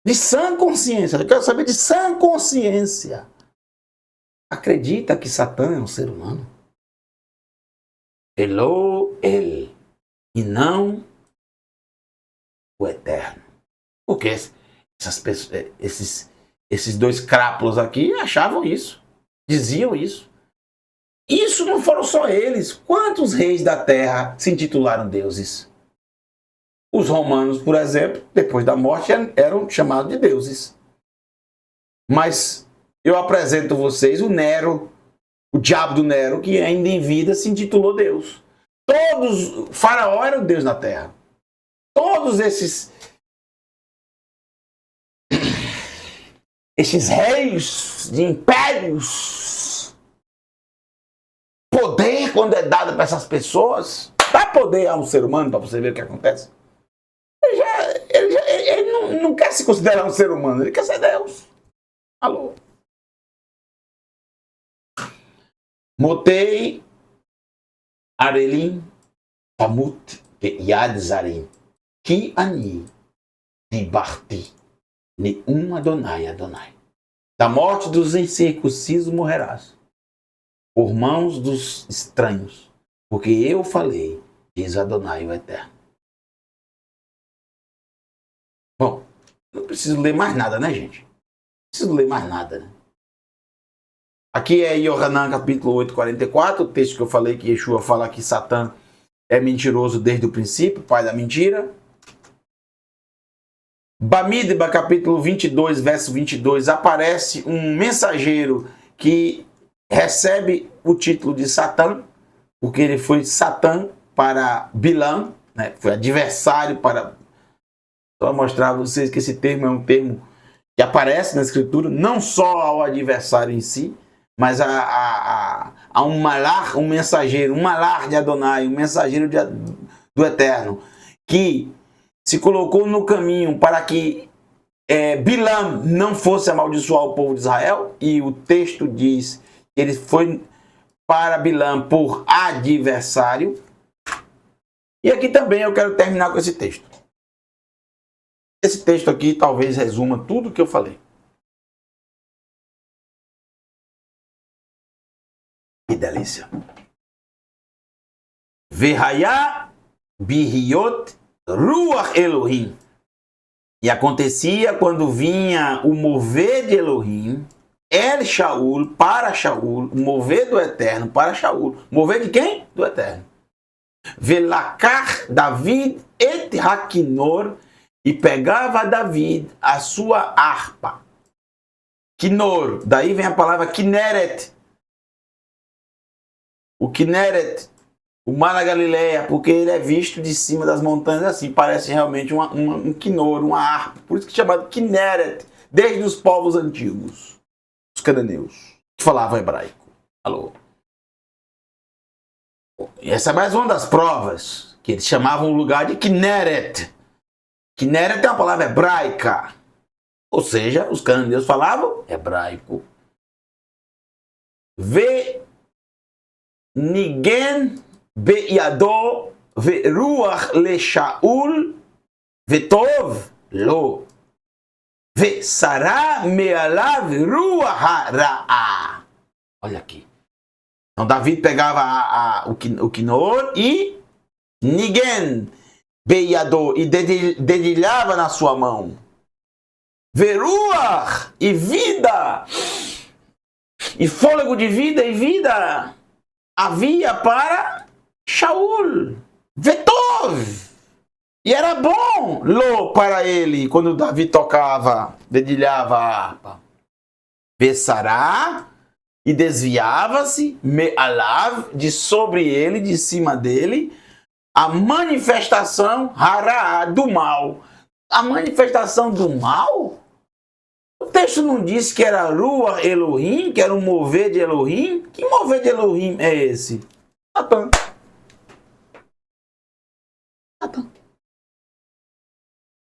de sã consciência, eu quero saber de sã consciência, acredita que Satã é um ser humano? Ele e não o Eterno. Porque essas pessoas, esses dois crápulos aqui achavam isso, diziam isso. isso não foram só eles. Quantos reis da terra se intitularam deuses? Os romanos, por exemplo, depois da morte, eram chamados de deuses. Mas eu apresento a vocês o Nero, o diabo do Nero, que ainda em vida se intitulou Deus. Faraó era o Deus na terra. Todos esses reis de impérios, poder quando é dado para essas pessoas, dá poder a um ser humano para você ver o que acontece. Ele não quer se considerar um ser humano, ele quer ser Deus. Alô? Motei Arelim Pamut Yad Zarim Ki Ani Dibarti Neum Adonai Adonai. Da morte dos incircuncisos morrerás, por mãos dos estranhos, porque eu falei, diz Adonai o Eterno. Bom, não preciso ler mais nada, né, gente? Não preciso ler mais nada, né? Aqui é Yohanan, capítulo 8, 44, o texto que eu falei que Yeshua fala que Satã é mentiroso desde o princípio, pai da mentira. Bamidba, capítulo 22, verso 22, aparece um mensageiro que recebe o título de Satã, porque ele foi Satã para Bilã, né? Foi adversário para... Só mostrar a vocês que esse termo é um termo que aparece na Escritura, não só ao adversário em si, mas a um malar, um mensageiro, um malar de Adonai, um mensageiro do Eterno, que se colocou no caminho para que Bilam não fosse amaldiçoar o povo de Israel, e o texto diz que ele foi para Bilam por adversário. E aqui também eu quero terminar com esse texto. Esse texto aqui talvez resuma tudo o que eu falei. Que delícia. Verhaya bihiot ruach Elohim. E acontecia quando vinha o mover de Elohim, El Shaul para Shaul, o mover do Eterno para Shaul. Mover de quem? Do Eterno. Velakar David et Hakinor, e pegava David a sua harpa. Kinor, daí vem a palavra Kineret. O Kineret, o mar da Galileia, porque ele é visto de cima das montanhas assim, parece realmente um Kinor, uma harpa. Por isso que é chamado Kineret, desde os povos antigos, os cananeus, que falavam hebraico. Alô? E essa é mais uma das provas, que eles chamavam o lugar de Kineret. Kineret é uma palavra hebraica, ou seja, os cananeus falavam hebraico. Ve nigen beyado ve ruach le Shaul vetov lo ve sará mealav ruach hara'a. Olha aqui. Então Davi pegava o Kinor e nigen beyado, e dedilhava na sua mão. Veruach, e vida, e fôlego de vida e vida havia para Shaul. Vetov, e era bom lo para ele quando Davi tocava, dedilhava a harpa. Vesará, e desviava-se me'alav, de sobre ele, de cima dele, a manifestação hará, do mal. A manifestação do mal? O texto não disse que era Ruach Elohim, que era um mover de Elohim? Que mover de Elohim é esse? Satã. Satã.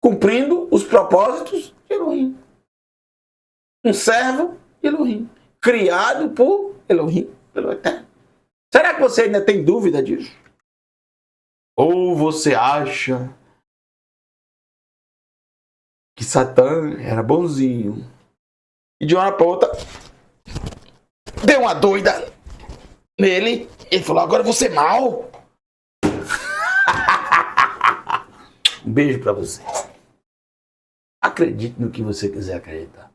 Cumprindo os propósitos de Elohim. Um servo de Elohim. Criado por Elohim, pelo Eterno. Será que você ainda tem dúvida disso? Ou você acha que Satã era bonzinho e de uma hora para outra deu uma doida nele, ele falou, agora eu vou ser mal? Um beijo para você. Acredite no que você quiser acreditar.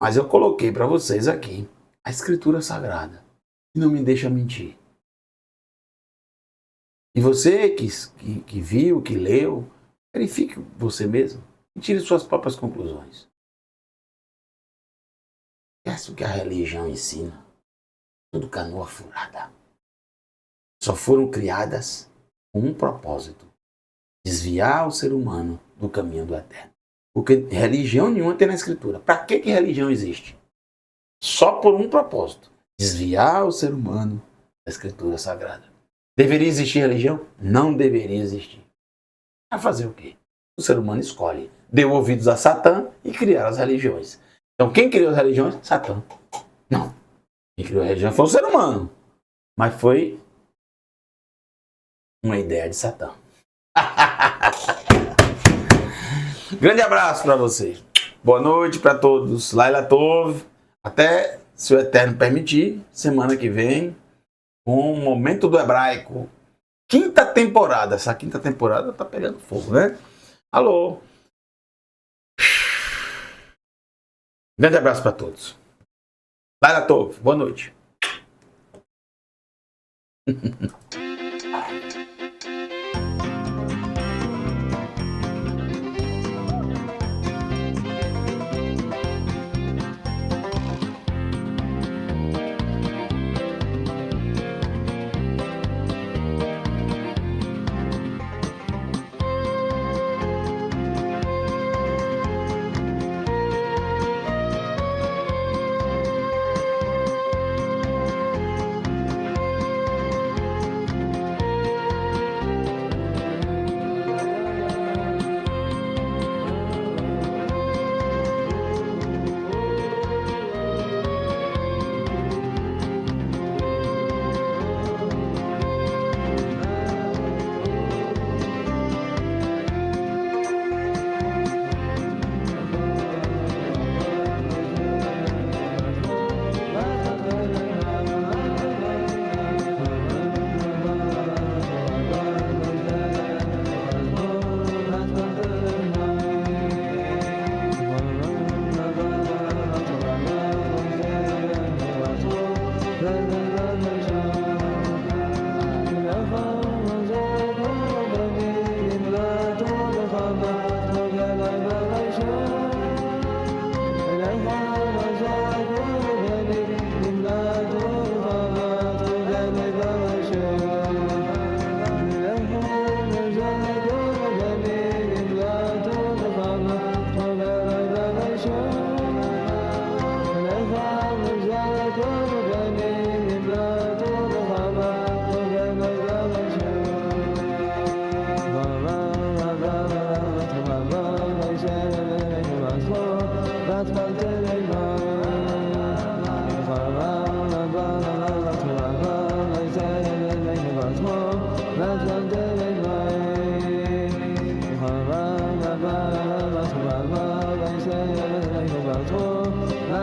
Mas eu coloquei para vocês aqui a Escritura Sagrada e não me deixa mentir. E você que viu, que leu, verifique você mesmo e tire suas próprias conclusões. Esquece o que a religião ensina. Tudo canoa furada. Só foram criadas com um propósito: desviar o ser humano do caminho do eterno. Porque religião nenhuma tem na Escritura. Para que religião existe? Só por um propósito: desviar o ser humano da Escritura Sagrada. Deveria existir religião? Não deveria existir. Vai fazer o quê? O ser humano escolhe. Deu ouvidos a Satã e criaram as religiões. Então quem criou as religiões? Satã. Não. Quem criou a religião foi o ser humano. Mas foi uma ideia de Satã. Grande abraço para você. Boa noite para todos. Laila Tov. Até, se o Eterno permitir, semana que vem, com o Momento do Hebraico. Quinta temporada. Essa quinta temporada tá pegando fogo, né? Alô. Grande abraço para todos. Laila Tov. Boa noite.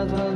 That's